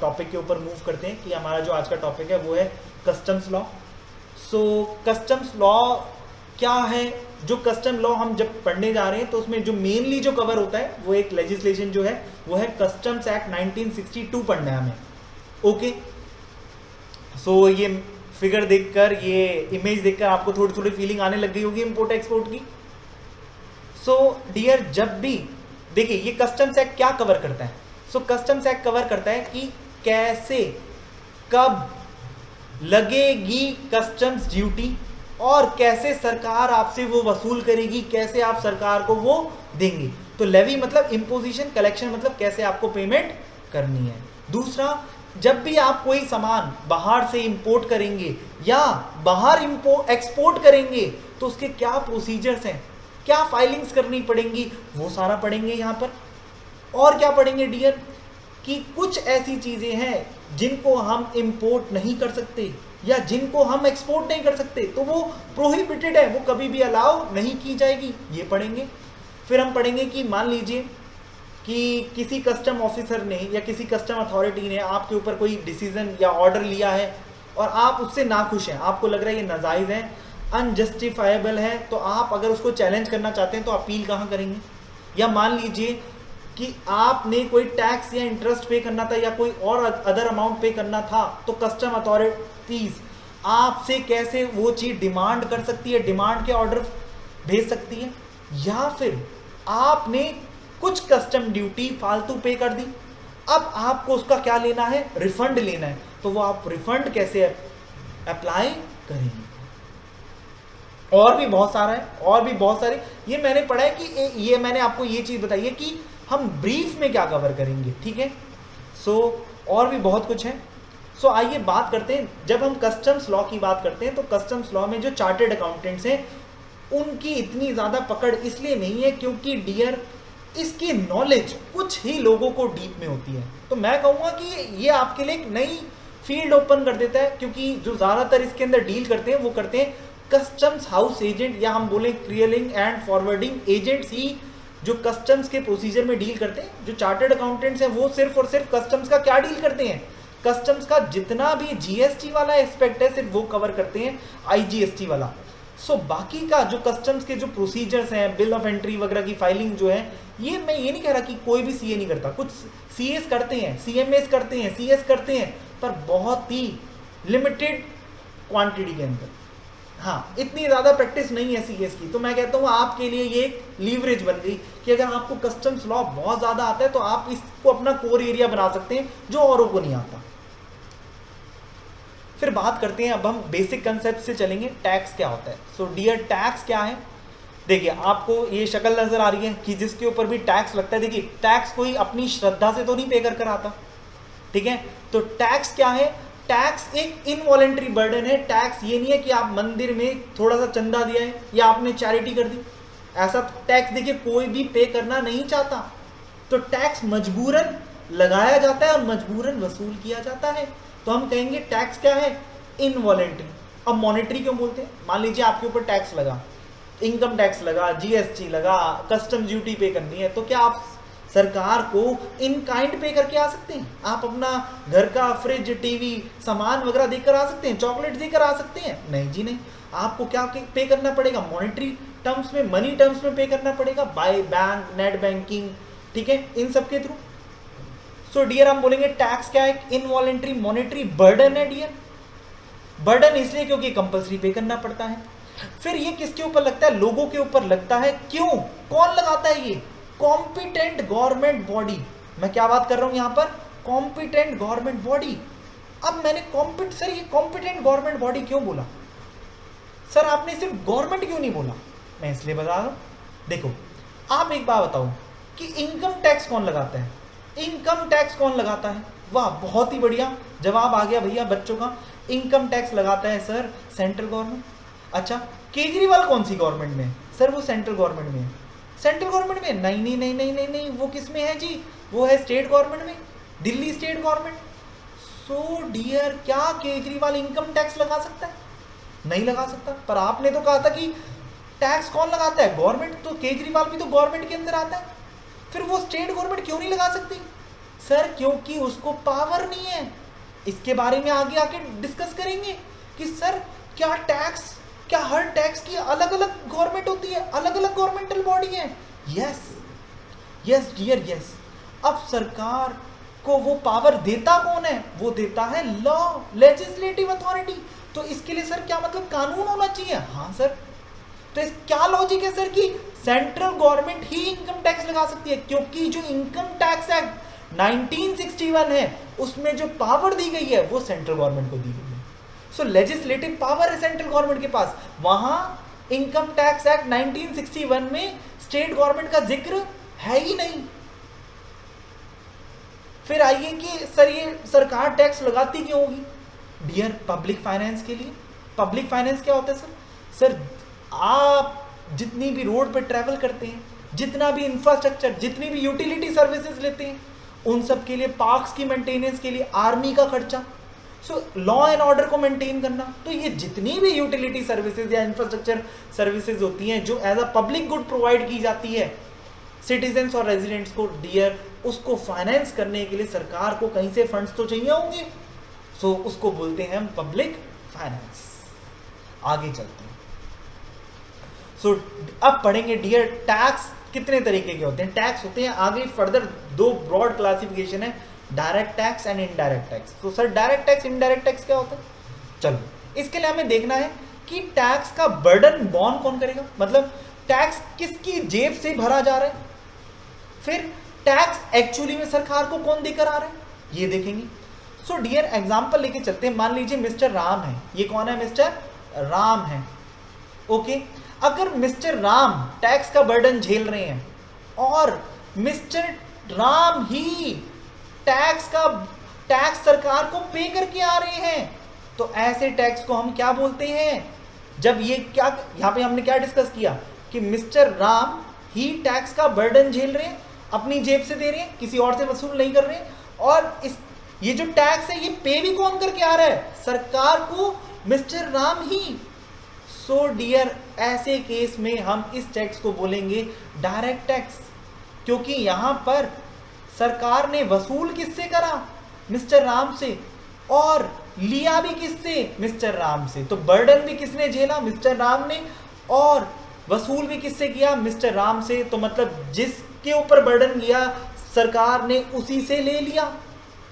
Topic के ऊपर move करते हैं कि हमारा जो आज का टॉपिक है वो है कस्टम्स लॉ। सो कस्टम्स लॉ क्या है? जो कस्टम लॉ हम जब पढ़ने जा रहे हैं तो उसमें जो मेनली जो कवर होता है वो एक लेजिस्लेशन जो है वो है कस्टम्स एक्ट 1962 पढ़ना है हमें। ओके, सो ये फिगर देखकर, ये इमेज देखकर आपको थोड़ी थोड़ी फीलिंग आने लग गई होगी इंपोर्ट एक्सपोर्ट की। सो डियर, जब भी देखिए ये कस्टम्स एक्ट क्या कवर करता है। सो कस्टम्स एक्ट कवर करता है कि कैसे, कब लगेगी कस्टम्स ड्यूटी और कैसे सरकार आपसे वो वसूल करेगी, कैसे आप सरकार को वो देंगे। तो लेवी मतलब इम्पोजिशन, कलेक्शन मतलब कैसे आपको पेमेंट करनी है। दूसरा, जब भी आप कोई सामान बाहर से इंपोर्ट करेंगे या बाहर एक्सपोर्ट करेंगे तो उसके क्या प्रोसीजर्स हैं, क्या फाइलिंग्स करनी पड़ेंगी, वो सारा पढ़ेंगे यहाँ पर। और क्या पढ़ेंगे डियर कि कुछ ऐसी चीजें हैं जिनको हम इंपोर्ट नहीं कर सकते या जिनको हम एक्सपोर्ट नहीं कर सकते, तो वो प्रोहिबिटेड है, वो कभी भी अलाउ नहीं की जाएगी, ये पढ़ेंगे। फिर हम पढ़ेंगे कि मान लीजिए कि किसी कस्टम ऑफिसर ने या किसी कस्टम अथॉरिटी ने आपके ऊपर कोई डिसीजन या ऑर्डर लिया है और आप उससे नाखुश हैं, आपको लग रहा है ये नाजायज़ है, अनजस्टिफाइबल है, तो आप अगर उसको चैलेंज करना चाहते हैं तो अपील कहाँ करेंगे। या मान लीजिए कि आपने कोई टैक्स या इंटरेस्ट पे करना था या कोई और अदर अमाउंट पे करना था, तो कस्टम अथॉरिटीज आपसे कैसे वो चीज़ डिमांड कर सकती है, डिमांड के ऑर्डर भेज सकती है। या फिर आपने कुछ कस्टम ड्यूटी फालतू पे कर दी, अब आपको उसका क्या लेना है, रिफंड लेना है, तो वो आप रिफंड कैसे अप्लाई करेंगे। और भी बहुत सारा है, और भी बहुत सारे, ये मैंने पढ़ा है कि ये मैंने आपको ये चीज़ बताई है कि हम ब्रीफ में क्या कवर करेंगे, ठीक है। सो और भी बहुत कुछ है। सो आइए बात करते हैं, जब हम कस्टम्स लॉ की बात करते हैं तो कस्टम्स लॉ में जो चार्टर्ड अकाउंटेंट्स हैं उनकी इतनी ज़्यादा पकड़ इसलिए नहीं है क्योंकि डियर इसकी नॉलेज कुछ ही लोगों को डीप में होती है। तो मैं कहूँगा कि ये आपके लिए एक नई फील्ड ओपन कर देता है, क्योंकि जो ज़्यादातर इसके अंदर डील करते हैं वो करते हैं कस्टम्स हाउस एजेंट, या हम बोलें क्लियरिंग एंड फॉरवर्डिंग एजेंट्स ही जो कस्टम्स के प्रोसीजर में डील करते हैं। जो चार्टर्ड अकाउंटेंट्स हैं वो सिर्फ और सिर्फ कस्टम्स का क्या डील करते हैं, कस्टम्स का जितना भी जीएसटी वाला एस्पेक्ट है सिर्फ वो कवर करते हैं, आईजीएसटी वाला। सो बाकी का जो कस्टम्स के जो प्रोसीजर्स हैं, बिल ऑफ एंट्री वगैरह की फाइलिंग जो है, ये मैं ये नहीं कह रहा कि कोई भी सीए नहीं करता, कुछ सीएस करते हैं, सीएमएस करते हैं, सीएस करते हैं, पर बहुत ही लिमिटेड क्वांटिटी के अंदर। हाँ, इतनी ज़्यादा प्रैक्टिस नहीं है सीएस की। तो मैं कहता हूँ आपके लिए ये एक लीवरेज बन गई कि अगर आपको कस्टम्स लॉ बहुत ज़्यादा आता है तो आप इसको अपना कोर एरिया बना सकते हैं जो औरों को नहीं आता। फिर बात करते हैं, अब हम बेसिक कंसेप्ट से चलेंगे, टैक्स क्या होता है। सो डियर, टैक्स क्या है? देखिए आपको ये शक्ल नज़र आ रही है कि जिसके ऊपर भी टैक्स लगता है। देखिए टैक्स कोई अपनी श्रद्धा से तो नहीं पे कर आता, ठीक है। तो टैक्स क्या है? टैक्स एक इनवॉलेंट्री बर्डन है। टैक्स ये नहीं है कि आप मंदिर में थोड़ा सा चंदा दिया है या आपने चैरिटी कर दी, ऐसा टैक्स देखिए कोई भी पे करना नहीं चाहता। तो टैक्स मजबूरन लगाया जाता है और मजबूरन वसूल किया जाता है। तो हम कहेंगे टैक्स क्या है? इनवॉलेंट्री। अब मॉनेटरी क्यों बोलते हैं? मान लीजिए आपके ऊपर टैक्स लगा, इनकम टैक्स लगा, जीएसटी लगा, कस्टम ड्यूटी पे करनी है, तो क्या आप सरकार को इन काइंड पे करके आ सकते हैं? आप अपना घर का फ्रिज, टीवी, सामान वगैरह देकर आ सकते हैं, चॉकलेट देकर आ सकते हैं? नहीं जी नहीं। आपको क्या पे करना पड़ेगा? मॉनेटरी टर्म्स में, मनी टर्म्स में पे करना पड़ेगा, बाय बैंक, नेट बैंकिंग, ठीक है, इन सब के थ्रू। सो डियर, हम बोलेंगे टैक्स क्या है? इनवॉलेंट्री मॉनेटरी बर्डन है डियर। बर्डन इसलिए क्योंकि कंपल्सरी पे करना पड़ता है। फिर ये किसके ऊपर लगता है? लोगों के ऊपर लगता है। क्यों? कौन लगाता है ये? Competent government body. मैं क्या बात कर रहा हूं यहां पर? Competent government body. अब मैंने सर ये कॉम्पिटेंट गवर्नमेंट बॉडी क्यों बोला? सर आपने सिर्फ गवर्नमेंट क्यों नहीं बोला? मैं इसलिए बता रहा हूं, देखो आप एक बात बताओ कि इनकम टैक्स कौन लगाता है? इनकम टैक्स कौन लगाता है? वाह, बहुत ही बढ़िया जवाब आ गया भैया बच्चों का। इनकम टैक्स लगाता है सर सेंट्रल गवर्नमेंट। अच्छा, केजरीवाल कौन सी गवर्नमेंट में? सर वो सेंट्रल गवर्नमेंट में है। सेंट्रल गवर्नमेंट में? नहीं नहीं नहीं नहीं नहीं नहीं, वो किस में है जी? वो है स्टेट गवर्नमेंट में, Delhi state government. So dear, क्या केजरीवाल इनकम टैक्स लगा सकता है? नहीं लगा सकता। पर आपने तो कहा था कि टैक्स कौन लगाता है? गवर्नमेंट। तो केजरीवाल भी तो गवर्नमेंट के अंदर आता है, फिर वो स्टेट गवर्नमेंट क्यों नहीं लगा सकती? सर क्योंकि उसको पावर नहीं है। इसके बारे में आगे आके डिस्कस करेंगे कि सर क्या हर टैक्स की अलग अलग गवर्नमेंट होती है, अलग अलग गवर्नमेंटल बॉडी है। Yes yes dear yes. अब सरकार को वो पावर देता कौन है? वो देता है लॉ, लेजिस्लेटिव अथॉरिटी। तो इसके लिए सर क्या मतलब कानून होना चाहिए? हाँ सर। तो इस क्या लॉजिक है सर कि सेंट्रल गवर्नमेंट ही इनकम टैक्स लगा सकती है, क्योंकि जो इनकम टैक्स एक्ट 1961 है उसमें जो पावर दी गई है वो सेंट्रल गवर्नमेंट को दी गई है। सो लेजिस्लेटिव पावर है सेंट्रल गवर्नमेंट के पास। वहां इनकम टैक्स एक्ट 1961 में स्टेट गवर्नमेंट का जिक्र है ही नहीं। फिर आइए कि सर ये सरकार टैक्स लगाती क्यों होगी? डियर, पब्लिक फाइनेंस के लिए। पब्लिक फाइनेंस क्या होता है सर? सर आप जितनी भी रोड पे ट्रैवल करते हैं, जितना भी इंफ्रास्ट्रक्चर, जितनी भी यूटिलिटी सर्विसेज लेते हैं, उन सब के लिए, पार्क्स की मेंटेनेंस के लिए आर्मी का खर्चा, सो लॉ एंड ऑर्डर को मेंटेन करना, तो ये जितनी भी यूटिलिटी सर्विसेज या इंफ्रास्ट्रक्चर सर्विसेज होती हैं जो as a public good provide की जाती है सिटीजन्स और रेजिडेंट्स को, डियर, उसको फाइनेंस करने के लिए सरकार को कहीं से फंड्स तो चाहिए होंगे। सो उसको बोलते हैं हम पब्लिक फाइनेंस। आगे चलते हैं। सो अब पढ़ेंगे डियर टैक्स कितने तरीके के होते हैं। टैक्स होते हैं आगे फर्दर दो ब्रॉड क्लासिफिकेशन है, direct tax and indirect tax. तो sir direct tax indirect tax क्या होता है? चलो इसके लिए हमें देखना है कि टैक्स का बर्डन बॉर्न कौन करेगा, मतलब टैक्स किसकी जेब से भरा जा रहा है, फिर टैक्स एक्चुअली में सरकार को कौन देकर आ रहा है, ये देखेंगे। सो डियर एग्जांपल लेके चलते हैं। मान लीजिए मिस्टर राम है। ये कौन है? मिस्टर राम है। ओके, अगर मिस्टर राम टैक्स का बर्डन झेल रहे हैं और मिस्टर राम ही टैक्स सरकार को पे करके आ रहे हैं, तो ऐसे टैक्स को हम क्या बोलते हैं? जब ये क्या यहां पे हमने क्या डिस्कस किया कि मिस्टर राम ही टैक्स का बर्डन झेल रहे हैं, अपनी जेब से दे रहे हैं, किसी और से वसूल नहीं कर रहे हैं, और ये जो टैक्स है ये पे भी कौन करके आ रहा है? सरकार को, मिस्टर राम ही। सो डियर ऐसे केस में हम इस टैक्स को बोलेंगे डायरेक्ट टैक्स, क्योंकि यहां पर सरकार ने वसूल किससे करा? मिस्टर राम से, और लिया भी किससे? मिस्टर राम से। तो बर्डन भी किसने झेला? मिस्टर राम ने, और वसूल भी किससे किया? मिस्टर राम से। तो मतलब जिसके ऊपर बर्डन लिया सरकार ने उसी से ले लिया,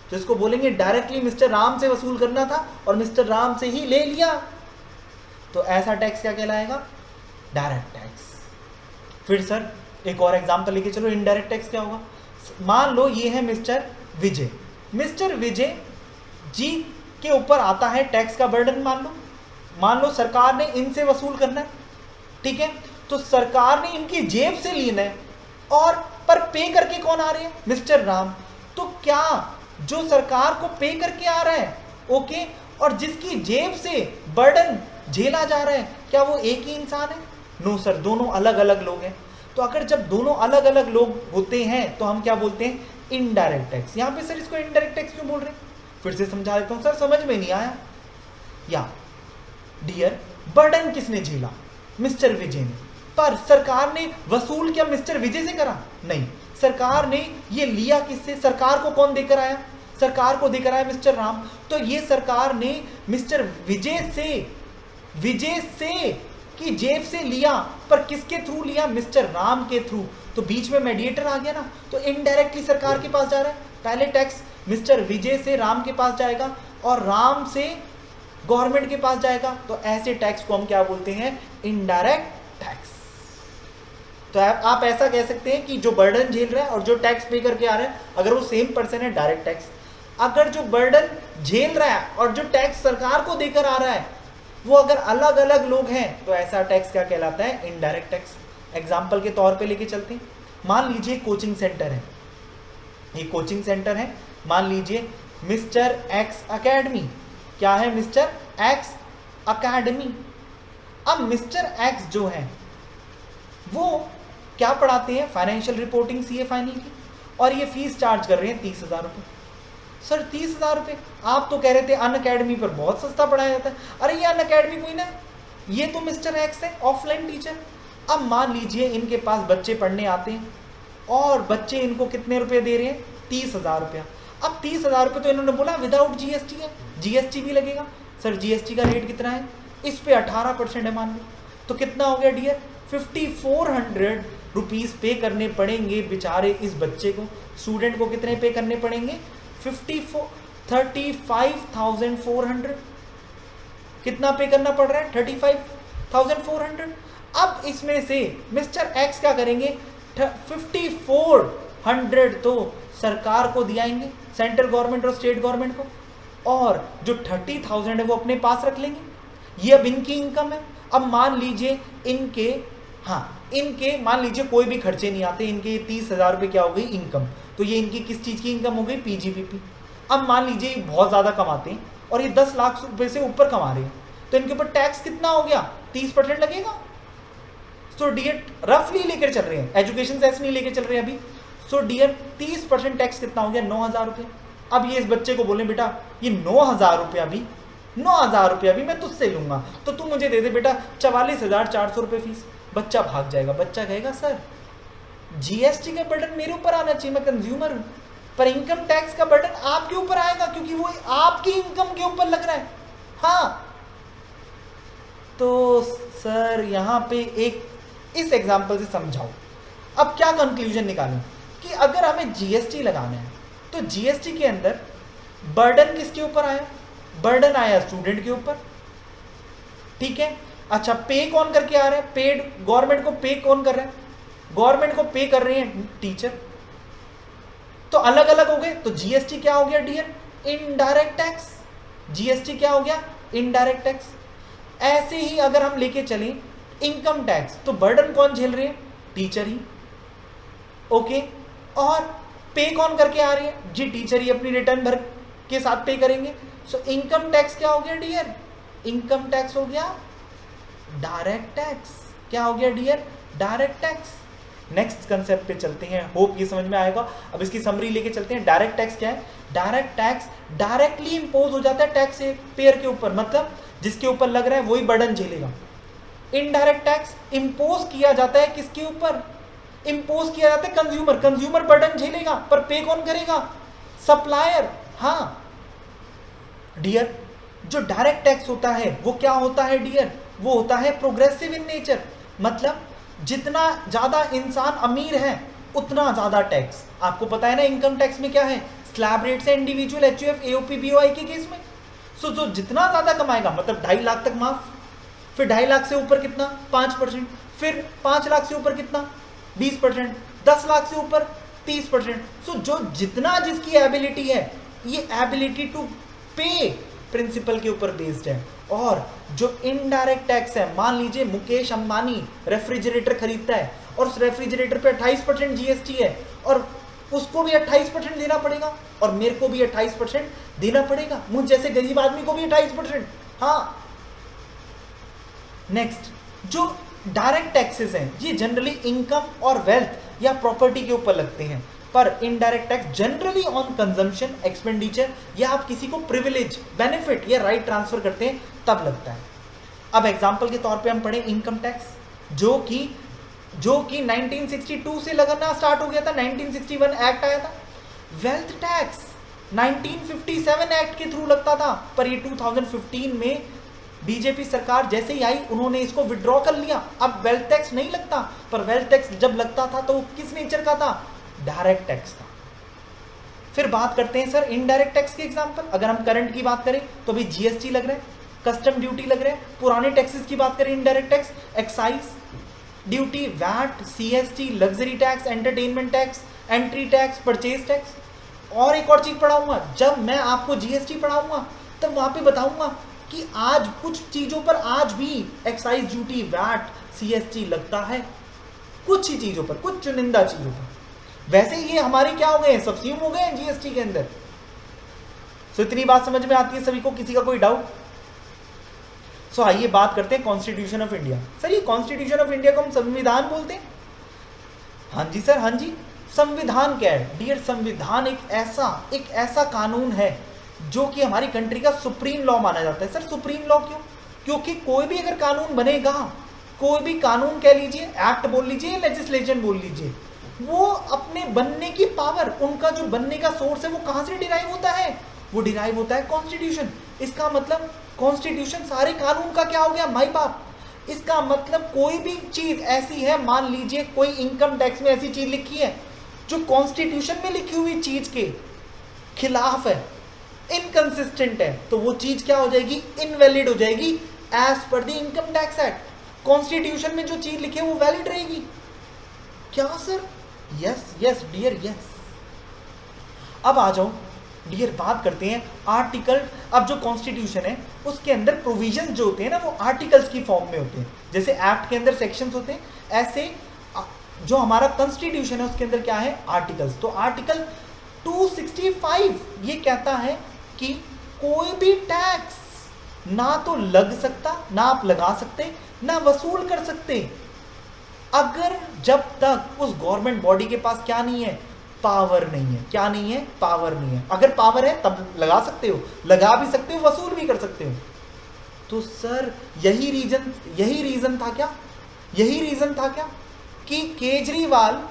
तो इसको बोलेंगे डायरेक्टली मिस्टर राम से वसूल करना था और मिस्टर राम से ही ले लिया, तो ऐसा टैक्स क्या कहलाएगा? Direct tax. फिर सर एक और एग्जांपल लेके चलो, इनडायरेक्ट टैक्स क्या होगा? मान लो ये है मिस्टर विजय। मिस्टर विजय जी के ऊपर आता है टैक्स का बर्डन। मान लो सरकार ने इनसे वसूल करना है, ठीक है, तो सरकार ने इनकी जेब से लेना है, और पर पे करके कौन आ रहे हैं? मिस्टर राम। तो क्या जो सरकार को पे करके आ रहा है, ओके, और जिसकी जेब से बर्डन झेला जा रहा है, क्या वो एक ही इंसान है? नो सर, दोनों अलग अलग लोग हैं। तो अगर जब दोनों अलग अलग लोग होते हैं तो हम क्या बोलते हैं? Indirect tax. यहां पे सर इसको इनडायरेक्ट टैक्स क्यों बोल रहे हैं? फिर से समझा देता हूं सर, समझ में नहीं आया। या डियर, बर्डन किसने झेला? मिस्टर विजय ने, पर सरकार ने वसूल क्या मिस्टर विजय से करा? नहीं, सरकार ने ये लिया किससे? सरकार को कौन देकर आया? सरकार को देकर आया मिस्टर राम। तो ये सरकार ने मिस्टर विजय से की जेब से लिया, पर किसके थ्रू लिया? मिस्टर राम के थ्रू। तो बीच में मेडिएटर आ गया ना, तो इनडायरेक्टली सरकार के पास जा रहा है। पहले टैक्स मिस्टर विजय से राम के पास जाएगा और राम से गवर्नमेंट के पास जाएगा, तो ऐसे टैक्स को हम क्या बोलते हैं? Indirect tax. तो आप ऐसा कह सकते हैं कि जो बर्डन झेल रहा है और जो टैक्स पे करके आ रहा है, अगर वो सेम पर्सन है, डायरेक्ट टैक्स। अगर जो बर्डन झेल रहा है और जो टैक्स सरकार को देकर आ रहा है वो अगर अलग अलग लोग हैं, तो ऐसा टैक्स क्या कहलाता है? Indirect tax. एग्जाम्पल के तौर पे लेके चलते हैं। मान लीजिए कोचिंग सेंटर है, ये कोचिंग सेंटर है, मान लीजिए मिस्टर एक्स अकेडमी। क्या है? Mister x academy. अब मिस्टर एक्स जो है वो क्या पढ़ाते हैं? फाइनेंशियल रिपोर्टिंग सीए फाइनल की, और ये फीस चार्ज कर रहे हैं 30,000 रुपये। सर 30,000 रुपये, आप तो कह रहे थे अन अकेडमी पर बहुत सस्ता पढ़ाया जाता है। अरे ये अन अकेडमी कोई ना, ये तो मिस्टर एक्स है, ऑफलाइन टीचर। अब मान लीजिए इनके पास बच्चे पढ़ने आते हैं और बच्चे इनको कितने रुपए दे रहे हैं? 30,000 रुपया। अब 30,000 रुपये तो इन्होंने बोला विदाउट जीएसटी है, जीएसटी भी लगेगा। सर जीएसटी का रेट कितना है, इस पे 18% है मान लो, तो कितना हो गया डियर, 5400 रुपीज़ पे करने पड़ेंगे बेचारे इस बच्चे को। स्टूडेंट को कितने पे करने पड़ेंगे, 35,400। कितना पे करना पड़ रहा है, 35,400। अब इसमें से मिस्टर एक्स क्या करेंगे, 5400 तो सरकार को दियाएंगे, सेंट्रल गवर्नमेंट और स्टेट गवर्नमेंट को, और जो 30,000 है वो अपने पास रख लेंगे। ये अब इनकी इनकम है। अब मान लीजिए इनके मान लीजिए कोई भी खर्चे नहीं आते, इनके 30,000 रुपये क्या हो गई इनकम, तो ये इनकी किस चीज़ की इनकम हो गई, पीजीबीपी। अब मान लीजिए ये बहुत ज़्यादा कमाते हैं और ये 10 लाख रुपए से ऊपर कमा रहे हैं, तो इनके ऊपर टैक्स कितना हो गया, 30% लगेगा। सो डियर रफली लेकर चल रहे हैं, एजुकेशन सेस नहीं लेकर चल रहे हैं अभी। सो डियर 30% टैक्स कितना हो गया, 9,000 रुपये। अब ये इस बच्चे को बोले बेटा ये 9,000 रुपया भी 9,000 रुपया भी मैं तुझसे लूंगा, तो तू मुझे दे दे बेटा 44,400 रुपये फीस। बच्चा भाग जाएगा, बच्चा कहेगा सर जीएसटी का बर्डन मेरे ऊपर आना चाहिए, मैं कंज्यूमर हूं, पर इनकम टैक्स का बर्डन आपके ऊपर आएगा क्योंकि वो आपकी इनकम के ऊपर लग रहा है। हाँ, तो सर यहां पे एक इस एग्जांपल से समझाओ। अब क्या कंक्लूजन निकालें कि अगर हमें जीएसटी लगाना है तो जीएसटी के अंदर बर्डन किसके ऊपर आया, बर्डन आया स्टूडेंट के ऊपर, ठीक है। अच्छा, पे कौन करके आ रहा है, पेड गवर्नमेंट को पे कौन कर रहा है, गवर्नमेंट को पे कर रहे हैं टीचर। तो अलग अलग हो गए, तो जीएसटी क्या हो गया डियर, इनडायरेक्ट टैक्स। जीएसटी क्या हो गया, इनडायरेक्ट टैक्स। ऐसे ही अगर हम लेके चलें इनकम टैक्स, तो बर्डन कौन झेल रहे हैं, टीचर ही, ओके। और पे कौन करके आ रही है, जी टीचर ही अपनी रिटर्न भर के साथ पे करेंगे। सो इनकम टैक्स क्या हो गया डियर, इनकम टैक्स हो गया डायरेक्ट टैक्स। क्या हो गया dear, direct tax. Next concept पे चलते हैं, होप ये समझ में आएगा। अब इसकी समरी लेके चलते हैं। डायरेक्ट टैक्स क्या है, डायरेक्ट टैक्स डायरेक्टली इंपोज हो जाता है टैक्स पेयर के ऊपर, मतलब जिसके ऊपर लग रहा है वही बर्डन झेलेगा। इनडायरेक्ट टैक्स इंपोज किया जाता है किसके ऊपर, इंपोज किया जाता है कंज्यूमर, कंज्यूमर बर्डन झेलेगा, पर पे कौन करेगा, सप्लायर। हाँ डियर, जो डायरेक्ट टैक्स होता है वो क्या होता है डियर, वो होता है प्रोग्रेसिव इन नेचर, मतलब जितना ज्यादा इंसान अमीर है उतना ज्यादा टैक्स। आपको पता है ना इनकम टैक्स में क्या है, स्लैब रेट से इंडिविजुअल, एचयूएफ, एओपी, बीओआई के केस में। सो जो जितना ज्यादा कमाएगा, मतलब 2.5 लाख तक माफ, फिर 2.5 लाख से ऊपर कितना, 5%, फिर 5 लाख से ऊपर कितना, 20%, 10 लाख से ऊपर 30%। सो जो जितना जिसकी एबिलिटी है, ये एबिलिटी टू पे प्रिंसिपल के ऊपर बेस्ड है। और जो इनडायरेक्ट टैक्स है, मान लीजिए मुकेश अंबानी रेफ्रिजरेटर खरीदता है और उस रेफ्रिजरेटर पे 28% जीएसटी है, और उसको भी 28% देना पड़ेगा और मेरे को भी 28% देना पड़ेगा, मुझ जैसे गरीब आदमी को भी 28%। हाँ, नेक्स्ट जो डायरेक्ट टैक्सेस हैं ये जनरली इनकम और वेल्थ या प्रॉपर्टी के ऊपर लगते हैं, पर indirect tax generally on consumption, expenditure, या आप किसी को प्रिविलेज, बेनिफिट या राइट ट्रांसफर करते हैं तब लगता है। अब एग्जांपल के तौर पे हम पढ़े इनकम टैक्स, जो कि 1962 से लगना स्टार्ट हो गया था, 1961 एक्ट आया था। वेल्थ टैक्स 1957 एक्ट के थ्रू लगता था, पर ये 2015 में बीजेपी सरकार जैसे ही आई उन्होंने इसको विड्रॉ कर लिया। अब वेल्थ टैक्स नहीं लगता, पर वेल्थ टैक्स जब लगता था तो वो किस नेचर का था, डायरेक्ट टैक्स था। फिर बात करते हैं सर इनडायरेक्ट टैक्स के एग्जांपल। अगर हम करंट की बात करें तो भी जीएसटी लग रहा है, कस्टम ड्यूटी लग रहा है। पुराने टैक्सेस की बात करें indirect tax, excise duty, VAT, CST, luxury tax, entertainment tax, entry tax, purchase tax. और एक और चीज पढ़ाऊंगा, जब मैं आपको जीएसटी पढ़ाऊंगा तब वहां पे बताऊंगा कि आज कुछ चीजों पर आज भी एक्साइज ड्यूटी, वैट, सीएसटी लगता है, कुछ ही चीजों पर, कुछ चुनिंदा चीजों पर। वैसे ये हमारे क्या हो गए, सब्सिड्यूम हो गए हैं जीएसटी के अंदर। सो इतनी बात समझ में आती है सभी को, किसी का कोई डाउट? सो आइए बात करते हैं कॉन्स्टिट्यूशन ऑफ इंडिया। सर ये कॉन्स्टिट्यूशन ऑफ इंडिया को हम संविधान बोलते हैं? हाँ जी सर, हाँ जी। संविधान क्या है डियर? संविधान एक ऐसा कानून है जो कि हमारी कंट्री का सुप्रीम लॉ माना जाता है। सर सुप्रीम लॉ क्यों? क्योंकि कोई भी अगर कानून बनेगा, कोई भी कानून कह लीजिए, एक्ट बोल लीजिए, लेजिस्लेशन बोल लीजिए, वो अपने बनने की पावर, उनका जो बनने का सोर्स है वो कहां से डिराइव होता है? वो डिराइव होता है कॉन्स्टिट्यूशन। इसका मतलब कॉन्स्टिट्यूशन सारे कानून का क्या हो गया? माई बाप। इसका मतलब कोई भी चीज ऐसी है, मान लीजिए कोई इनकम टैक्स में ऐसी चीज लिखी है जो कॉन्स्टिट्यूशन में लिखी हुई चीज के खिलाफ है, इनकंसिस्टेंट है, तो वो चीज क्या हो जाएगी? इनवैलिड हो जाएगी as per the income tax act. Constitution में जो चीज लिखी है वो वैलिड रहेगी। क्या sir? Yes yes dear yes. अब आ जाओ डियर, बात करते हैं आर्टिकल। अब जो कॉन्स्टिट्यूशन है उसके अंदर प्रोविजन जो होते हैं ना, वो आर्टिकल्स की फॉर्म में होते हैं। जैसे एक्ट के अंदर सेक्शंस होते हैं, ऐसे जो हमारा कॉन्स्टिट्यूशन है उसके अंदर क्या है? आर्टिकल्स। तो आर्टिकल 265 ये कहता है कि कोई भी टैक्स ना तो लग सकता, ना आप लगा सकते, ना वसूल कर सकते, अगर जब तक उस गवर्नमेंट बॉडी के पास क्या नहीं है? पावर नहीं है। क्या नहीं है? पावर नहीं है। अगर पावर है तब लगा सकते हो, लगा भी सकते हो, वसूल भी कर सकते हो। तो सर यही रीजन था क्या? यही रीजन था क्या कि केजरीवाल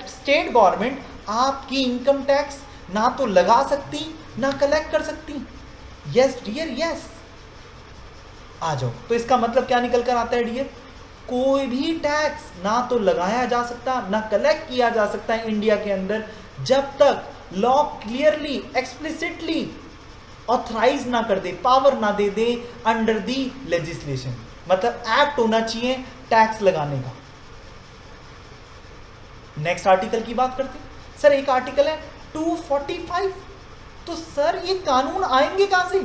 स्टेट गवर्नमेंट आपकी इनकम टैक्स ना तो लगा सकती, ना कलेक्ट कर सकती? Yes dear yes. आ जाओ, तो इसका मतलब क्या निकल कर आता है डियर? कोई भी टैक्स ना तो लगाया जा सकता, ना कलेक्ट किया जा सकता है इंडिया के अंदर, जब तक लॉ क्लियरली एक्सप्लिसिटली ऑथराइज ना कर दे, पावर ना दे दे अंडर दी लेजिस्लेशन। मतलब एक्ट होना चाहिए टैक्स लगाने का। नेक्स्ट आर्टिकल की बात करते हैं। सर एक आर्टिकल है 245। तो सर ये कानून आएंगे कहां से?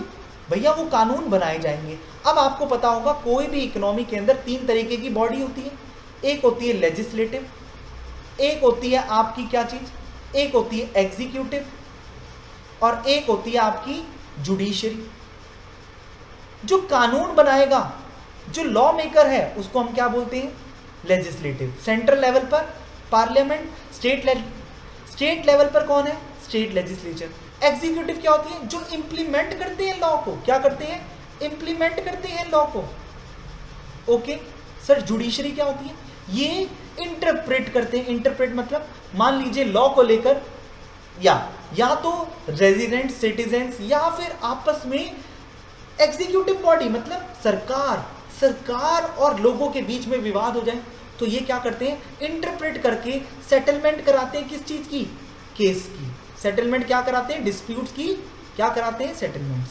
भैया वो कानून बनाए जाएंगे। अब आपको पता होगा कोई भी इकोनॉमी के अंदर 3 तरीके की बॉडी होती है। एक होती है लेजिस्लेटिव, एक होती है आपकी क्या चीज? एक होती है एग्जीक्यूटिव, और एक होती है आपकी जुडिशरी। जो कानून बनाएगा, जो लॉ मेकर है, उसको हम क्या बोलते हैं? लेजिस्लेटिव। सेंट्रल लेवल पर पार्लियामेंट, स्टेट लेवल पर कौन है? State legislature. एग्जीक्यूटिव क्या होती है? जो इंप्लीमेंट करते हैं लॉ को। क्या करते हैं? इंप्लीमेंट करते हैं लॉ को। Okay sir. जुडिशरी क्या होती है? ये इंटरप्रेट करते हैं। इंटरप्रेट मतलब मान लीजिए लॉ को लेकर या तो रेजिडेंट सिटीजन्स या फिर आपस में एग्जीक्यूटिव बॉडी, मतलब सरकार और लोगों के बीच में विवाद हो जाए तो ये क्या करते हैं? इंटरप्रेट करके सेटलमेंट कराते हैं। किस चीज की? केस की। सेटलमेंट क्या कराते हैं? डिस्प्यूट्स की क्या कराते हैं? Settlements.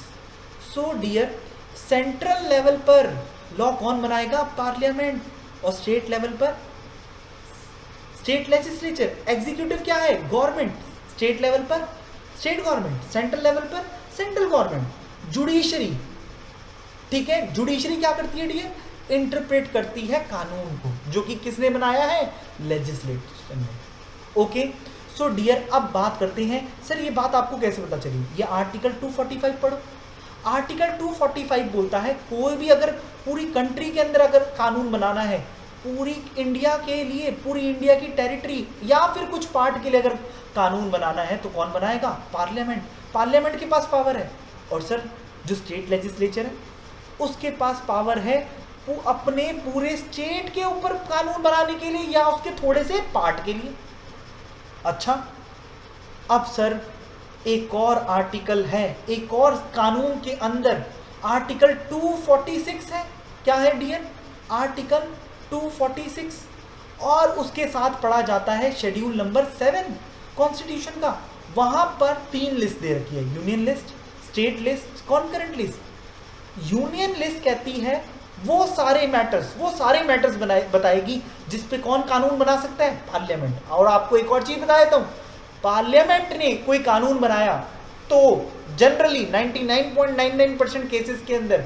So dear, central level पर लॉ कौन बनाएगा? पार्लियामेंट। और स्टेट लेवल पर स्टेट लेजिस्लेचर। एग्जीक्यूटिव क्या है? गवर्नमेंट। स्टेट लेवल पर स्टेट गवर्नमेंट, सेंट्रल लेवल पर सेंट्रल गवर्नमेंट। जुडिशरी, ठीक है, जुडिशरी क्या करती है डियर? इंटरप्रेट करती है कानून को, जो कि किसने बनाया है? लेजिस्लेशन ने। ओके सो डियर, अब बात करते हैं सर ये बात आपको कैसे पता चली? ये आर्टिकल 245 पढ़ो। आर्टिकल 245 बोलता है कोई भी अगर पूरी कंट्री के अंदर अगर कानून बनाना है, पूरी इंडिया के लिए, पूरी इंडिया की टेरिटरी या फिर कुछ पार्ट के लिए अगर कानून बनाना है तो कौन बनाएगा? पार्लियामेंट। पार्लियामेंट के पास पावर है। और सर जो स्टेट लेजिस्लेचर है उसके पास पावर है वो अपने पूरे स्टेट के ऊपर कानून बनाने के लिए या उसके थोड़े से पार्ट के लिए। अच्छा, अब सर एक और आर्टिकल है, एक और कानून के अंदर आर्टिकल 246 है। क्या है डियर? आर्टिकल 246। और उसके साथ पढ़ा जाता है शेड्यूल नंबर 7 कॉन्स्टिट्यूशन का। वहां पर 3 लिस्ट दे रखी है, union list, state list, concurrent list. Union list कहती है वो सारे मैटर्स बताएगी जिस पे कौन कानून बना सकता है? पार्लियामेंट। और आपको एक और चीज बता देता हूं, पार्लियामेंट ने कोई कानून बनाया तो जनरली 99.99% केसेस के अंदर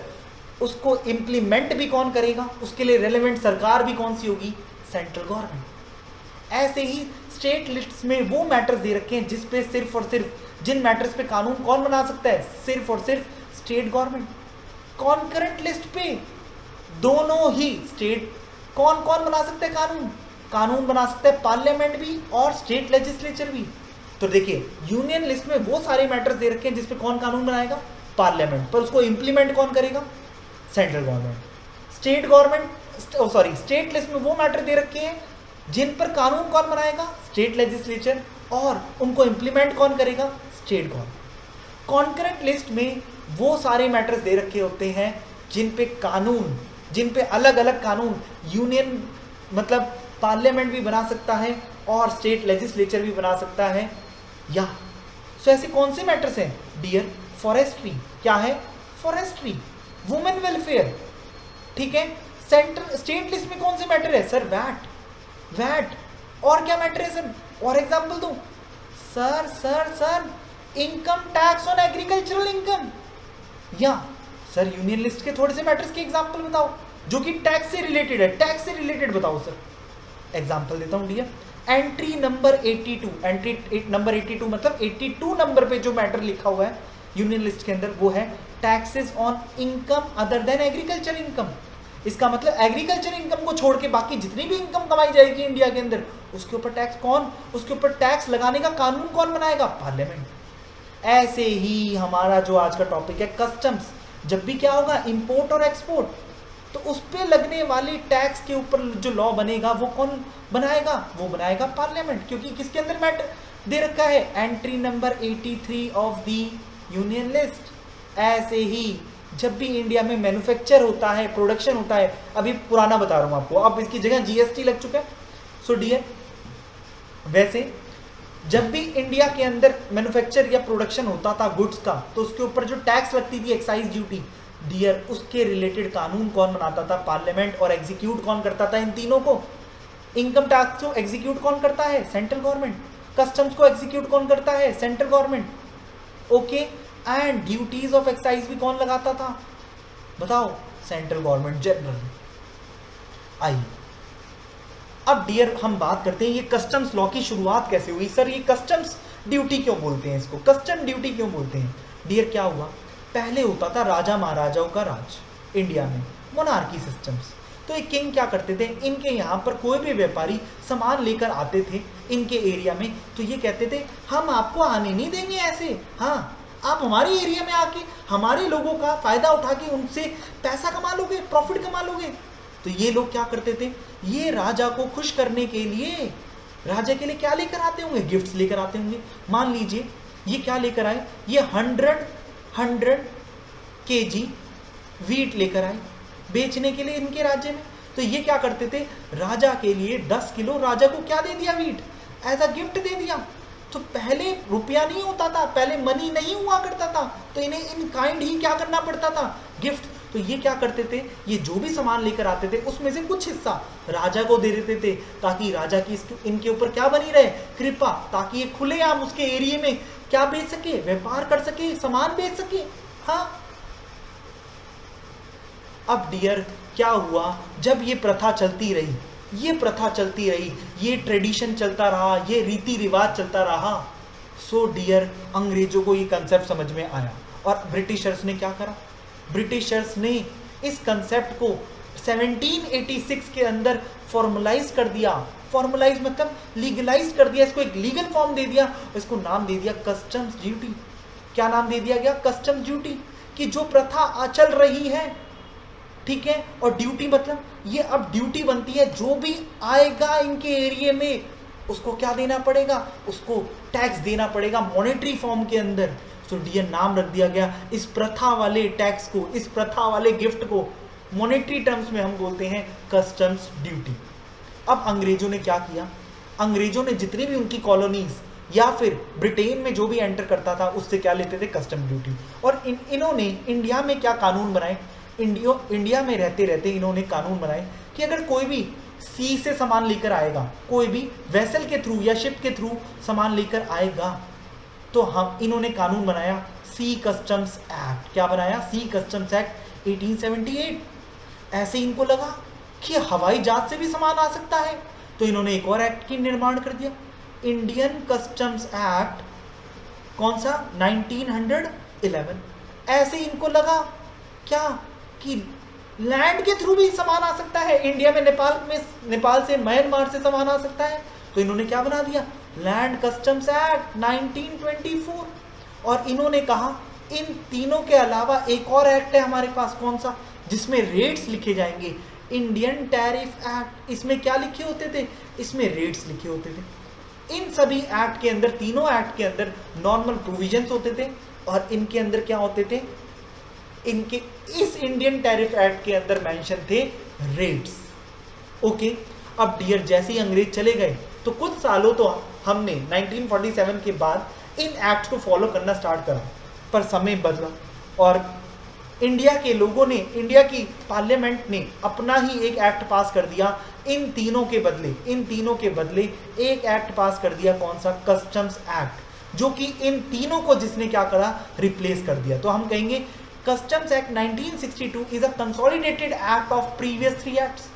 उसको इंप्लीमेंट भी कौन करेगा? उसके लिए रेलेवेंट सरकार भी कौन सी होगी? Central government. ऐसे ही स्टेट लिस्ट्स में वो मैटर्स दे रखे हैं जिस पे सिर्फ और सिर्फ जिन मैटर्स पे कानून कौन बना सकता है? सिर्फ और सिर्फ स्टेट गवर्नमेंट। कॉन्करेंट लिस्ट पे दोनों ही स्टेट कौन बना सकते हैं कानून बना सकते हैं, पार्लियामेंट भी और स्टेट लेजिस्लेचर भी। तो देखिए यूनियन लिस्ट में वो सारे मैटर्स दे रखे हैं जिसपे कौन कानून बनाएगा? पार्लियामेंट। पर उसको इंप्लीमेंट कौन करेगा? Central government. स्टेट लिस्ट में वो मैटर दे रखे हैं जिन पर कानून कौन बनाएगा? State legislature. और उनको इंप्लीमेंट कौन करेगा? State government. कॉन्करेंट लिस्ट में वो सारे मैटर्स दे रखे होते हैं जिन पे कानून, जिन पे अलग अलग कानून यूनियन मतलब पार्लियामेंट भी बना सकता है और स्टेट लेजिस्लेचर भी बना सकता है। या सो ऐसे कौन से मैटर्स हैं डियर? फॉरेस्ट्री। क्या है? फॉरेस्ट्री। वुमेन वेलफेयर, ठीक है। सेंट्रल स्टेट लिस्ट में कौन से मैटर है सर? वैट। और क्या मैटर है सर? और एग्जांपल दूं sir income tax on agricultural income. या सर यूनियन लिस्ट के थोड़े से मैटर्स के एग्जांपल बताओ जो कि टैक्स से रिलेटेड है, टैक्स से रिलेटेड बताओ सर। एग्जांपल देता हूं dear, entry number 82, entry number 82 मतलब 82 नंबर पे जो मैटर लिखा हुआ है यूनियन लिस्ट के अंदर, वो है taxes on income other than agriculture income. इसका मतलब एग्रीकल्चर इनकम को छोड़ के बाकी जितनी भी इनकम कमाई जाएगी इंडिया के अंदर, उसके ऊपर टैक्स कौन, उसके ऊपर टैक्स लगाने का कानून कौन बनाएगा? पार्लियामेंट। ऐसे ही हमारा जो आज का टॉपिक है कस्टम्स, जब भी क्या होगा? इंपोर्ट और एक्सपोर्ट, तो उस पर लगने वाली टैक्स के ऊपर जो लॉ बनेगा वो कौन बनाएगा? वो बनाएगा पार्लियामेंट, क्योंकि किसके अंदर मैटर दे रखा है? Entry number 83 of the union list. ऐसे ही जब भी इंडिया में मैन्युफैक्चर होता है, प्रोडक्शन होता है, अभी पुराना बता रहा हूं आपको, अब इसकी जगह जीएसटी लग चुका है। सो डियर, वैसे जब भी इंडिया के अंदर मैन्युफैक्चर या प्रोडक्शन होता था गुड्स का, तो उसके ऊपर जो टैक्स लगती थी एक्साइज ड्यूटी डियर, उसके रिलेटेड कानून कौन बनाता था? पार्लियामेंट। और एग्जीक्यूट कौन करता था इन तीनों को? इनकम टैक्स को एग्जीक्यूट कौन करता है? Central government. कस्टम्स को एग्जीक्यूट कौन करता है? Central government. Okay, and duties of excise भी कौन लगाता था? बताओ, सेंट्रल गवर्नमेंट जनरल। आइए अब डियर हम बात करते हैं ये कस्टम्स लॉ की शुरुआत कैसे हुई। सर ये कस्टम्स ड्यूटी क्यों बोलते हैं, इसको कस्टम ड्यूटी क्यों बोलते हैं? डियर क्या हुआ, पहले होता था राजा महाराजाओं का राज इंडिया में, मोनार्की सिस्टम्स। तो एक किंग क्या करते थे, इनके यहाँ पर कोई भी व्यापारी सामान लेकर आते थे इनके एरिया में, तो ये कहते थे हम आपको आने नहीं देंगे ऐसे, हाँ आप हमारे एरिया में आके हमारे लोगों का फायदा उठा के उनसे पैसा कमा लोगे, प्रॉफिट कमा लोगे। तो ये लोग क्या करते थे, ये राजा को खुश करने के लिए, राजा के लिए क्या लेकर आते होंगे? गिफ्ट्स लेकर आते होंगे। मान लीजिए ये क्या लेकर आए, ये 100 kg वीट लेकर आए बेचने के लिए इनके राज्य में। तो ये क्या करते थे, राजा के लिए 10 किलो राजा को क्या दे दिया? वीट एज अ गिफ्ट दे दिया। तो पहले रुपया नहीं होता था, पहले मनी नहीं हुआ करता था, तो इन्हें इन काइंड ही क्या करना पड़ता था? गिफ्ट। तो ये क्या करते थे, ये जो भी सामान लेकर आते थे उसमें से कुछ हिस्सा राजा को दे देते थे, ताकि राजा की इनके ऊपर क्या बनी रहे? कृपा, ताकि ये खुलेआम उसके एरिया में क्या बेच सके? व्यापार कर सके, सामान बेच सके। हाँ, अब डियर क्या हुआ, जब ये प्रथा चलती रही, ये प्रथा चलती रही, ये ट्रेडिशन चलता रहा, ये रीति रिवाज चलता रहा, सो डियर अंग्रेजों को ये कंसेप्ट समझ में आया और ब्रिटिशर्स ने क्या करा, ब्रिटिशर्स ने इस कंसेप्ट को 1786 के अंदर फॉर्मलाइज कर दिया। फॉर्मलाइज मतलब लीगलाइज कर दिया, इसको एक लीगल फॉर्म दे दिया, इसको नाम दे दिया कस्टम्स ड्यूटी। क्या नाम दे दिया गया? Customs duty. कि जो प्रथा चल रही है, ठीक है, और ड्यूटी मतलब ये अब ड्यूटी बनती है, जो भी आएगा इनके एरिया में उसको क्या देना पड़ेगा? उसको टैक्स देना पड़ेगा मॉनेटरी फॉर्म के अंदर। तो डियर नाम रख दिया गया इस प्रथा वाले टैक्स को, इस प्रथा वाले गिफ्ट को मॉनेटरी टर्म्स में हम बोलते हैं कस्टम्स ड्यूटी। अब अंग्रेजों ने क्या किया, अंग्रेजों ने जितनी भी उनकी कॉलोनीज या फिर ब्रिटेन में जो भी एंटर करता था उससे क्या लेते थे? Custom duty. और इन्होंने इंडिया में क्या कानून बनाए, इंडिया में रहते रहते इन्होंने कानून बनाए कि अगर कोई भी सी से सामान लेकर आएगा, कोई भी वेसल के थ्रू या शिप के थ्रू सामान लेकर आएगा, तो हम इन्होंने कानून बनाया सी कस्टम्स एक्ट। क्या बनाया? सी कस्टम्स एक्ट 1878। ऐसे इनको लगा कि हवाई जहाज से भी सामान आ सकता है, तो इन्होंने एक और एक्ट की निर्माण कर दिया, इंडियन कस्टम्स एक्ट। कौन सा? 1911। ऐसे इनको लगा क्या कि लैंड के थ्रू भी सामान आ सकता है इंडिया में, नेपाल से म्यांमार से सामान आ सकता है, तो इन्होंने क्या बना दिया? Land customs act 1924। और इन्होंने कहा इन तीनों के अलावा एक और एक्ट है हमारे पास, कौन सा? जिसमें रेट्स लिखे जाएंगे, इंडियन टैरिफ एक्ट, इसमें क्या लिखे होते थे, इसमें रेट्स लिखे होते थे। इन सभी एक्ट के अंदर, तीनों एक्ट के अंदर नॉर्मल प्रोविजंस होते थे और इनके अंदर क्या होते थे, इनके इस इंडियन टैरिफ एक्ट के अंदर मेंशन थे रेट्स। ओके, अब डियर जैसे ही अंग्रेज चले गए तो कुछ सालों तो हमने 1947 के बाद इन एक्ट को फॉलो करना स्टार्ट करा, पर समय बदला और इंडिया के लोगों ने, इंडिया की पार्लियामेंट ने अपना ही एक एक्ट पास कर दिया इन तीनों के बदले एक एक्ट पास कर दिया, कौन सा, कस्टम्स एक्ट, जो कि इन तीनों को जिसने क्या करा, रिप्लेस कर दिया। तो हम कहेंगे customs act 1962 is a consolidated act of previous 3 acts.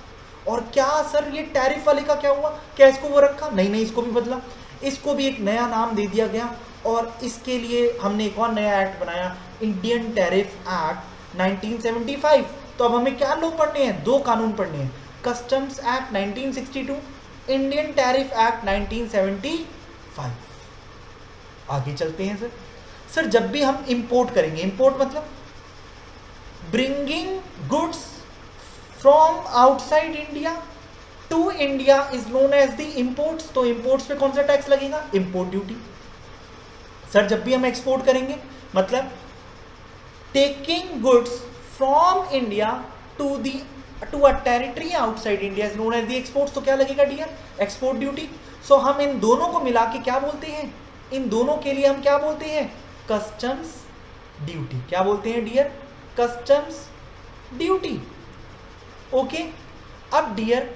और क्या सर ये टैरिफ वाले का क्या हुआ, क्या इसको वो रखा, नहीं, इसको भी बदला, इसको भी एक नया नाम दे दिया गया और इसके लिए हमने एक और नया एक्ट बनाया, इंडियन टैरिफ एक्ट 1975। तो अब हमें क्या लॉ पढ़ने हैं, 2 कानून पढ़ने हैं, customs act 1962, Indian tariff act 1975। आगे चलते हैं सर जब भी हम इंपोर्ट करेंगे, इंपोर्ट मतलब bringing goods from outside India to India is known as the imports. तो इंपोर्ट्स पे कौन सा टैक्स लगेगा, इंपोर्ट ड्यूटी। सर जब भी हम एक्सपोर्ट करेंगे, मतलब taking goods from India to a territory outside India is known as the exports. तो क्या लगेगा डियर, एक्सपोर्ट ड्यूटी। सो हम इन दोनों को मिला के क्या बोलते हैं, इन दोनों के लिए हम क्या बोलते हैं, कस्टम्स ड्यूटी। क्या बोलते हैं डियर, कस्टम्स ड्यूटी। ओके, अब डियर,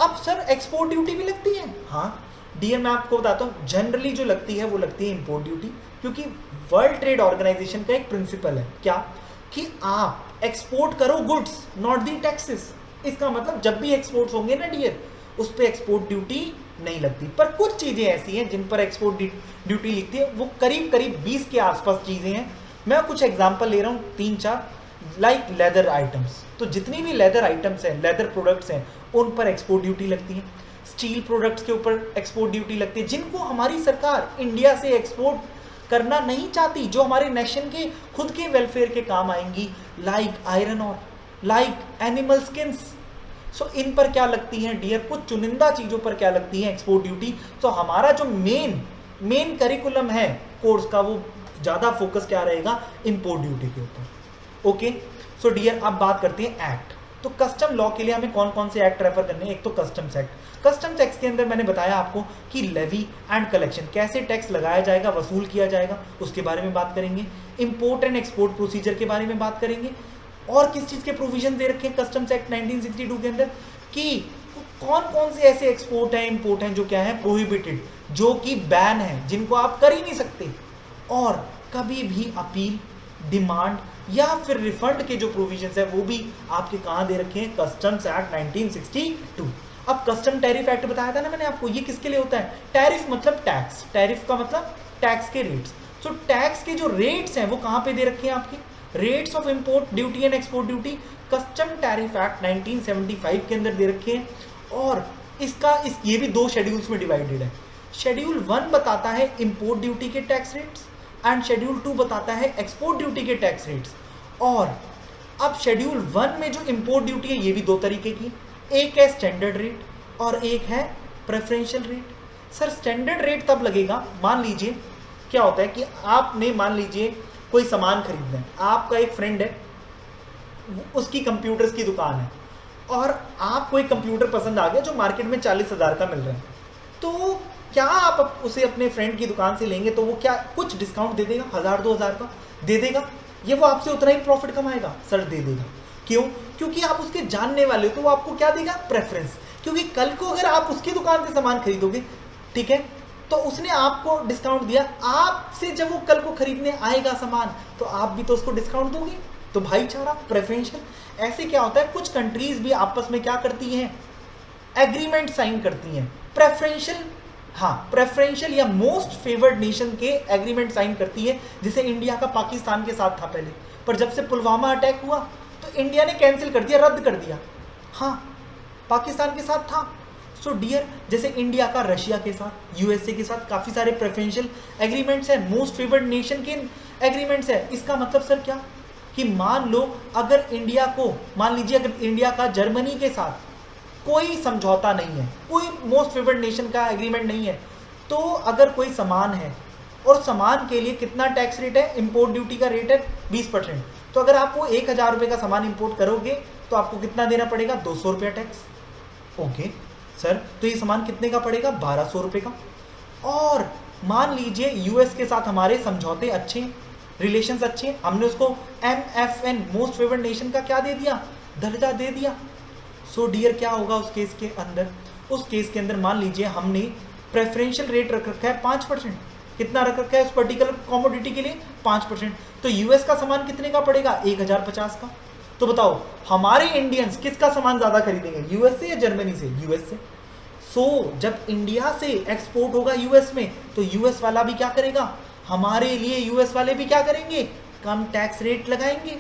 अब सर एक्सपोर्ट ड्यूटी भी लगती है। हाँ डियर, मैं आपको बताता हूँ, जनरली जो लगती है वो लगती है इंपोर्ट ड्यूटी, क्योंकि वर्ल्ड ट्रेड ऑर्गेनाइजेशन का एक प्रिंसिपल है क्या, कि आप एक्सपोर्ट करो गुड्स, नॉट दी टैक्सेस। इसका मतलब जब भी एक्सपोर्ट्स होंगे ना डियर, उस पर एक्सपोर्ट ड्यूटी नहीं लगती। पर कुछ चीज़ें ऐसी हैं जिन पर एक्सपोर्ट ड्यूटी लिखती है, वो करीब करीब 20 के आसपास चीज़ें हैं। मैं कुछ एग्जाम्पल ले रहा हूँ, 3-4, लाइक लेदर आइटम्स। तो जितनी भी लेदर आइटम्स हैं, लेदर प्रोडक्ट्स हैं, उन पर एक्सपोर्ट ड्यूटी लगती है। स्टील प्रोडक्ट्स के ऊपर एक्सपोर्ट ड्यूटी लगती है, जिनको हमारी सरकार इंडिया से एक्सपोर्ट करना नहीं चाहती, जो हमारे नेशन के खुद के वेलफेयर के काम आएंगी, लाइक आयरन और लाइक एनिमल स्किन्स। सो इन पर क्या लगती है डियर, कुछ चुनिंदा चीज़ों पर क्या लगती है एक्सपोर्ट ड्यूटी। तो हमारा जो मेन करिकुलम है कोर्स का, वो ज़्यादा फोकस क्या रहेगा, इंपोर्ट ड्यूटी के ऊपर। ओके, सो डियर अब बात करते हैं एक्ट। तो कस्टम लॉ के लिए हमें कौन कौन से एक्ट रेफर करने हैं, एक तो कस्टम्स एक्ट। कस्टम्स एक्ट के अंदर मैंने बताया आपको कि लेवी एंड कलेक्शन, कैसे टैक्स लगाया जाएगा, वसूल किया जाएगा, उसके बारे में बात करेंगे। इंपोर्ट एंड एक्सपोर्ट प्रोसीजर के बारे में बात करेंगे। और किस चीज़ के प्रोविजन दे रखे हैं कस्टम्स एक्ट 1962 के अंदर, कि कौन कौन से ऐसे एक्सपोर्ट हैं, इंपोर्ट हैं जो क्या है, प्रोहिबिटेड, जो कि बैन है, जिनको आप कर ही नहीं सकते। और कभी भी अपील, डिमांड या फिर रिफंड के जो प्रोविजंस है वो भी आपके कहाँ दे रखे हैं, कस्टम्स एक्ट 1962। अब कस्टम टैरिफ एक्ट बताया था ना मैंने आपको, ये किसके लिए होता है, टैरिफ मतलब टैक्स, टैरिफ का मतलब टैक्स के रेट्स। सो टैक्स के जो रेट्स हैं वो कहाँ पे दे रखे हैं आपके, rates of import duty and export duty custom tariff act 1975 के अंदर दे रखे हैं। और ये भी 2 शेड्यूल्स में डिवाइडेड है। शेड्यूल 1 बताता है इंपोर्ट ड्यूटी के टैक्स रेट्स एंड शेड्यूल 2 बताता है एक्सपोर्ट ड्यूटी के टैक्स रेट्स। और अब शेड्यूल 1 में जो इंपोर्ट ड्यूटी है ये भी 2 तरीके की, एक है स्टैंडर्ड रेट और एक है preferential rate. Sir standard rate तब लगेगा, मान लीजिए क्या होता है कि आपने, मान लीजिए कोई सामान खरीदना है, आपका एक फ्रेंड है, उसकी कंप्यूटर्स की दुकान है और आपको एक कंप्यूटर पसंद आ गया जो मार्केट में 40,000 का मिल रहा है। तो क्या आप उसे अपने फ्रेंड की दुकान से लेंगे तो वो क्या कुछ डिस्काउंट दे देगा, 1,000-2,000 का दे देगा, ये वो आपसे उतना ही प्रॉफिट कमाएगा, सर दे देगा। क्यों, क्योंकि आप उसके जानने वाले हो, तो वो आपको क्या देगा, प्रेफरेंस। क्योंकि कल को अगर आप उसकी दुकान से सामान खरीदोगे, ठीक है, तो उसने आपको डिस्काउंट दिया, आपसे जब वो कल को खरीदने आएगा सामान तो आप भी तो उसको डिस्काउंट दोगे। तो भाईचारा, प्रेफरेंशियल। ऐसे क्या होता है, कुछ कंट्रीज भी आपस में क्या करती हैं, एग्रीमेंट साइन करती हैं, प्रेफरेंशियल, हाँ प्रेफरेंशियल या मोस्ट फेवर्ड नेशन के एग्रीमेंट साइन करती है। जैसे इंडिया का पाकिस्तान के साथ था पहले, पर जब से पुलवामा अटैक हुआ तो इंडिया ने कैंसिल कर दिया, रद्द कर दिया। हाँ पाकिस्तान के साथ था। सो डियर, जैसे इंडिया का रशिया के साथ, यूएसए के साथ काफ़ी सारे प्रेफरेंशियल एग्रीमेंट्स हैं, मोस्ट फेवर्ड नेशन के एग्रीमेंट्स है। इसका मतलब सर क्या, कि मान लो अगर इंडिया को, मान लीजिए अगर इंडिया का जर्मनी के साथ कोई समझौता नहीं है, कोई मोस्ट फेवर्ड नेशन का एग्रीमेंट नहीं है, तो अगर कोई सामान है और सामान के लिए कितना टैक्स रेट है, इंपोर्ट ड्यूटी का रेट है 20%, तो अगर आप वो 1000 रुपये का सामान इंपोर्ट करोगे तो आपको कितना देना पड़ेगा, 200 रुपया टैक्स। ओके सर, तो ये सामान कितने का पड़ेगा, 1200 रुपये का। और मान लीजिए यूएस के साथ हमारे समझौते अच्छे, रिलेशंस अच्छे, हमने उसको MFN मोस्ट फेवर्ड नेशन का क्या दे दिया, दर्जा दे दिया। सो डियर क्या होगा उस केस के अंदर, उस केस के अंदर मान लीजिए हमने प्रेफरेंशियल रेट रख रखा है 5%, कितना रख रखा है उस पर्टिकुलर कॉमोडिटी के लिए, 5%। तो यूएस का सामान कितने का पड़ेगा, 1050 का। तो बताओ हमारे इंडियंस किसका सामान ज्यादा खरीदेंगे, यूएस से या जर्मनी से, यूएस से। सो जब इंडिया से एक्सपोर्ट होगा यूएस में, तो यूएस वाला भी क्या करेगा, हमारे लिए यूएस वाले भी क्या करेंगे, कम टैक्स रेट लगाएंगे।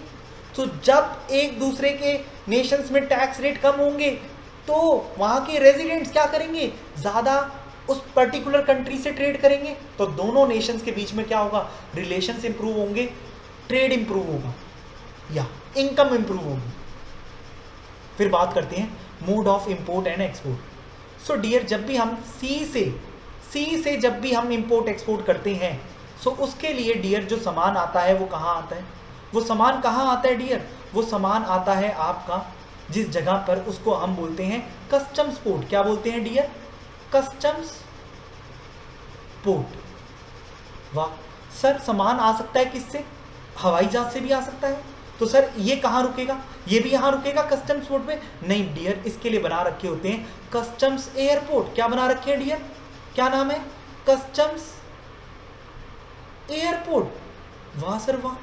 तो जब एक दूसरे के नेशंस में टैक्स रेट कम होंगे तो वहां के रेजिडेंट्स क्या करेंगे, ज्यादा उस पर्टिकुलर कंट्री से ट्रेड करेंगे, तो दोनों नेशंस के बीच में क्या होगा, रिलेशंस इंप्रूव होंगे, ट्रेड इंप्रूव होगा या इनकम इंप्रूव होगी। फिर बात करते हैं mode of import and export. So dear, जब भी हम सी से जब भी हम इंपोर्ट एक्सपोर्ट करते हैं, सो उसके लिए डियर जो सामान आता है वो कहाँ आता है, वो सामान कहाँ आता है डियर, वो सामान आता है आपका जिस जगह पर, उसको हम बोलते हैं कस्टम्स पोर्ट। क्या बोलते हैं डियर, कस्टम्स पोर्ट। वाह सर, सामान आ सकता है किससे, हवाई जहाज से भी आ सकता है, तो सर ये कहाँ रुकेगा, ये भी यहाँ रुकेगा कस्टम्स पोर्ट में, नहीं डियर, इसके लिए बना रखे होते हैं कस्टम्स एयरपोर्ट। क्या बना रखे हैं डियर, क्या नाम है, कस्टम्स एयरपोर्ट। वाह सर वाह।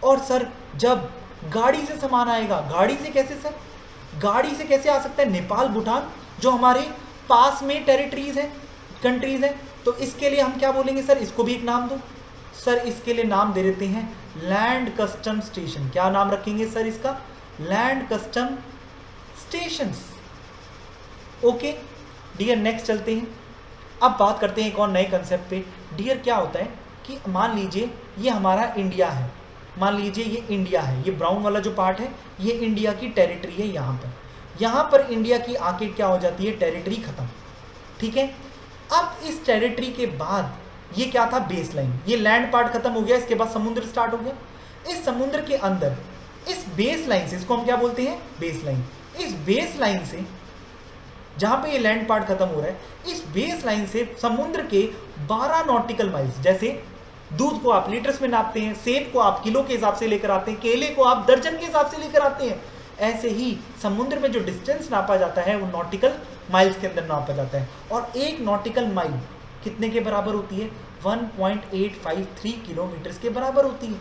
और सर जब गाड़ी से सामान आएगा, गाड़ी से कैसे सर, गाड़ी से कैसे आ सकता है, नेपाल भूटान जो हमारे पास में टेरिटरीज हैं, कंट्रीज हैं, तो इसके लिए हम क्या बोलेंगे सर, इसको भी एक नाम दो सर, इसके लिए नाम दे देते हैं लैंड कस्टम स्टेशन। क्या नाम रखेंगे सर इसका, land custom stations. Okay dear, next चलते हैं। अब बात करते हैं एक और नए कंसेप्ट पे। डियर क्या होता है कि मान लीजिए ये हमारा इंडिया है, मान लीजिए ये इंडिया है, ये ब्राउन वाला जो पार्ट है ये इंडिया की टेरिटरी है। यहाँ पर इंडिया की आके क्या हो जाती है, टेरिटरी खत्म, ठीक है। अब इस टेरिटरी के बाद ये क्या था, बेस लाइन, ये लैंड पार्ट खत्म हो गया, इसके बाद समुद्र स्टार्ट हो गया। इस समुद्र के अंदर इस बेस लाइन से, इसको हम क्या बोलते हैं, बेस लाइन, इस बेस लाइन से जहां पे ये लैंड पार्ट खत्म हो रहा है, इस बेस लाइन से समुद्र के 12 नॉटिकल माइल्स, जैसे दूध को आप लीटर्स में नापते हैं, सेब को आप किलो के हिसाब से लेकर आते हैं, केले को आप दर्जन के हिसाब से लेकर आते हैं, ऐसे ही समुद्र में जो डिस्टेंस नापा जाता है वो नॉटिकल माइल्स के अंदर नापा जाता है। और एक नॉटिकल माइल कितने के बराबर होती है, 1.853 किलोमीटर के बराबर होती है।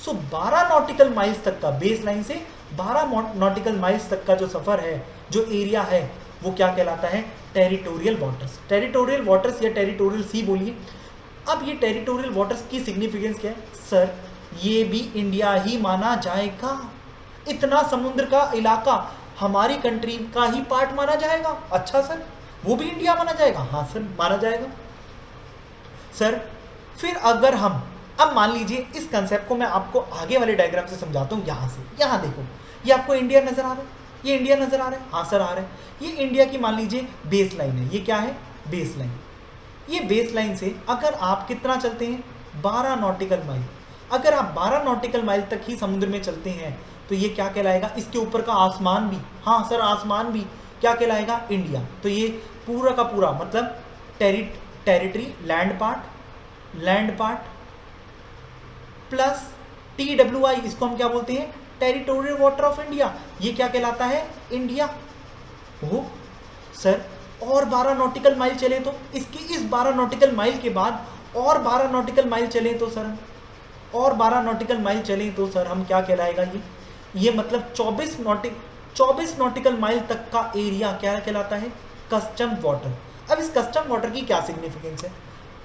सो 12 नॉटिकल माइल्स तक का, बेस लाइन से 12 नॉटिकल माइल्स तक का जो सफर है, जो एरिया है, वो क्या कहलाता है, टेरिटोरियल वाटर्स। टेरिटोरियल वाटर्स या टेरिटोरियल सी बोलिए। अब ये टेरिटोरियल वाटर्स की सिग्निफिकेंस क्या है सर, ये भी इंडिया ही माना जाएगा, इतना समुद्र का इलाका हमारी कंट्री का ही पार्ट माना जाएगा। अच्छा सर, वो भी इंडिया माना जाएगा, हाँ सर माना जाएगा। सर फिर अगर हम, अब मान लीजिए इस कंसेप्ट को मैं आपको आगे वाले डायग्राम से समझाता हूँ। यहाँ से, यहाँ देखो, ये आपको इंडिया नजर आ रहा है, ये इंडिया नजर आ रहा है, हाँ सर आ रहा है। ये इंडिया की मान लीजिए बेस लाइन है, ये क्या है, बेस लाइन। ये बेस लाइन से अगर आप कितना चलते हैं, 12 नॉटिकल माइल, अगर आप 12 नॉटिकल माइल तक ही समुद्र में चलते हैं तो ये क्या कहलाएगा, इसके ऊपर का आसमान भी, हाँ सर आसमान भी क्या कहलाएगा, इंडिया। तो ये पूरा का पूरा मतलब territory, land part plus TWI, इसको हम क्या बोलते हैं, टेरिटोरियल वाटर ऑफ इंडिया, ये क्या कहलाता है, इंडिया। ओह सर, और 12 नॉटिकल माइल चले तो इसकी, इस 12 नॉटिकल माइल के बाद और 12 नॉटिकल माइल चले तो सर, और 12 नॉटिकल माइल चले तो सर हम क्या कहलाएगा, ये मतलब 24 नॉटिकल माइल तक का एरिया क्या कहलाता है, कस्टम वाटर। अब इस कस्टम वाटर की क्या सिग्निफिकेंस है,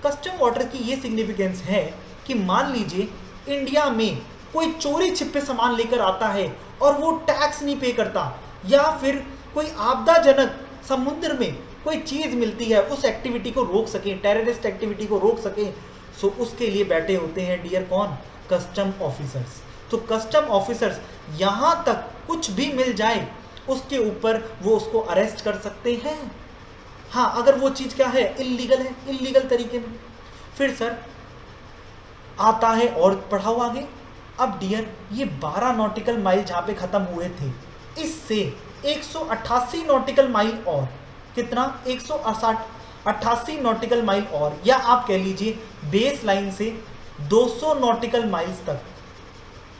कस्टम वाटर की ये सिग्निफिकेंस है कि मान लीजिए इंडिया में कोई चोरी छिपे सामान लेकर आता है और वो टैक्स नहीं पे करता, या फिर कोई आपदाजनक समुद्र में कोई चीज मिलती है, उस एक्टिविटी को रोक सके, टेररिस्ट एक्टिविटी को रोक सके, सो उसके लिए बैठे होते हैं डियर कौन, कस्टम ऑफिसर्स। तो कस्टम ऑफिसर्स यहां तक कुछ भी मिल जाए उसके ऊपर वो उसको अरेस्ट कर सकते हैं। हाँ, अगर वो चीज क्या है, इलीगल है, इलीगल तरीके में। फिर सर आता है और पढ़ाओ आगे। अब डियर ये 12 नॉटिकल माइल जहां पे खत्म हुए थे, इससे 188 नॉटिकल माइल और, कितना, 188 नॉटिकल माइल और, या आप कह लीजिए बेस लाइन से 200 नॉटिकल माइल्स तक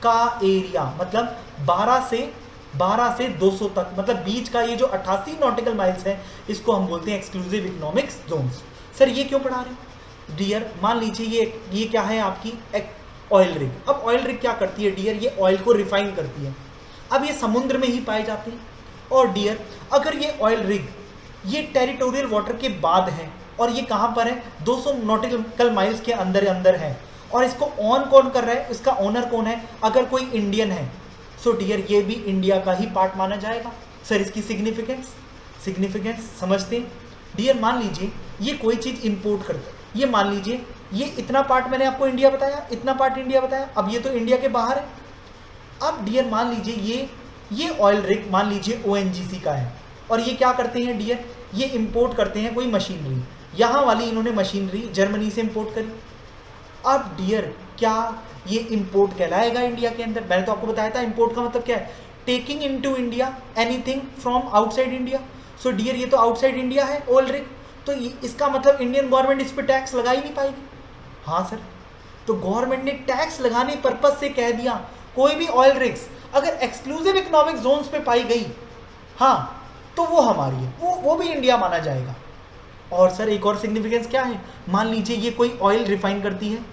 का एरिया, मतलब 12 से 200 तक, मतलब बीच का ये जो 88 नॉटिकल माइल्स है इसको हम बोलते हैं एक्सक्लूसिव इकोनॉमिक्स जोन्स। सर ये क्यों पढ़ा रहे हैं डियर? मान लीजिए ये क्या है आपकी ऑयल रिग। अब ऑयल रिग क्या करती है डियर? ये ऑयल को रिफाइन करती है। अब ये समुद्र में ही पाए जाते हैं। और डियर अगर ये ऑयल रिग ये टेरिटोरियल वाटर के बाद है और ये कहाँ पर है, 200 नॉटिकल माइल्स के अंदर अंदर है, और इसको ऑन कौन कर रहा है, इसका ओनर कौन है? अगर कोई इंडियन है, सो डियर ये भी इंडिया का ही पार्ट माना जाएगा। सर इसकी सिग्निफिकेंस समझते हैं डियर? मान लीजिए ये कोई चीज़ इंपोर्ट करता है, ये मान लीजिए ये इतना पार्ट मैंने आपको इंडिया बताया, इतना पार्ट इंडिया बताया, अब ये तो इंडिया के बाहर है। अब डियर मान लीजिए ये ऑयल रिग मान लीजिए ONGC का है, और ये क्या करते हैं डियर? ये इंपोर्ट करते हैं कोई मशीनरी, यहाँ वाली इन्होंने मशीनरी जर्मनी से इंपोर्ट करी। अब डियर क्या ये इंपोर्ट कहलाएगा इंडिया के अंदर? मैंने तो आपको बताया था इंपोर्ट का मतलब क्या है, taking into India anything from outside India. So dear ये तो आउटसाइड इंडिया है ऑयल रिग, तो इसका मतलब इंडियन गवर्नमेंट इस पर टैक्स लगा ही नहीं पाएगी। हाँ सर, तो गवर्नमेंट ने टैक्स लगाने पर्पज से कह दिया कोई भी ऑयल रिग्स अगर एक्सक्लूसिव इकोनॉमिक जोन्स पे पाई गई, हाँ तो वो हमारी है, वो भी इंडिया माना जाएगा। और सर एक और सिग्निफिकेंस क्या है, मान लीजिए ये कोई ऑयल रिफाइन करती है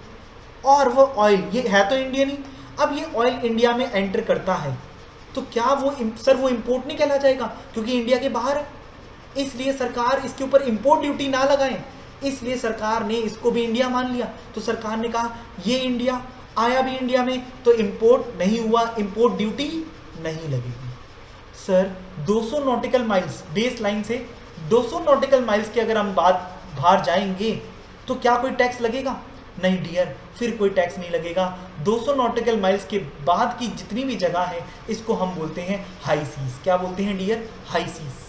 और वो ऑयल ये है तो इंडियन ही, अब ये ऑयल इंडिया में एंटर करता है तो क्या वो सर वो इंपोर्ट नहीं कहला जाएगा क्योंकि इंडिया के बाहर है। इसलिए सरकार इसके ऊपर इंपोर्ट ड्यूटी ना लगाए, इसलिए सरकार ने इसको भी इंडिया मान लिया। तो सरकार ने कहा ये इंडिया आया भी इंडिया में तो इंपोर्ट नहीं हुआ, इंपोर्ट ड्यूटी नहीं लगेगी। Sir 200 nautical miles base line से 200 नॉटिकल माइल्स की अगर हम बाहर जाएंगे तो क्या कोई टैक्स लगेगा? नहीं डियर, फिर कोई टैक्स नहीं लगेगा। 200 नॉटिकल माइल्स के बाद की जितनी भी जगह है इसको हम बोलते हैं हाई सीज। क्या बोलते हैं dear? High seas.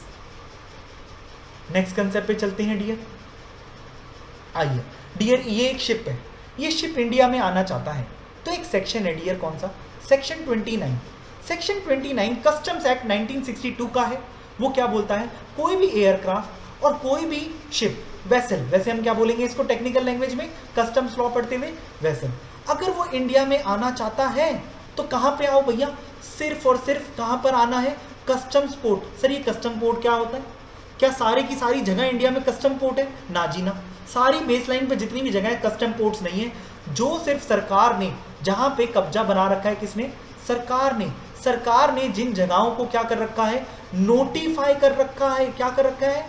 Next concept पे चलते हैं डियर। आइए डियर, ये एक शिप है, ये शिप इंडिया में आना चाहता है तो एक सेक्शन है डियर, कौन सा? सेक्शन 29। सेक्शन 29 कस्टम्स एक्ट 1962 का है। वो क्या बोलता है, कोई भी एयरक्राफ्ट और कोई भी शिप वेसल, वैसे हम क्या बोलेंगे इसको टेक्निकल लैंग्वेज में, कस्टम्स लॉ पढ़ते हुए वेसल, अगर वो इंडिया में आना चाहता है तो कहाँ पे आओ भैया? सिर्फ और सिर्फ कहाँ पर आना है? Customs port. सर ये कस्टम पोर्ट क्या होता है? क्या सारी की सारी जगह इंडिया में कस्टम पोर्ट है? ना जी ना, सारी बेस लाइन पर जितनी भी जगह है कस्टम पोर्ट्स नहीं है। जो सिर्फ सरकार ने जहाँ पे कब्जा बना रखा है, किसने? सरकार ने जिन जगहों को क्या कर रखा है? नोटिफाई कर रखा है। क्या कर रखा है?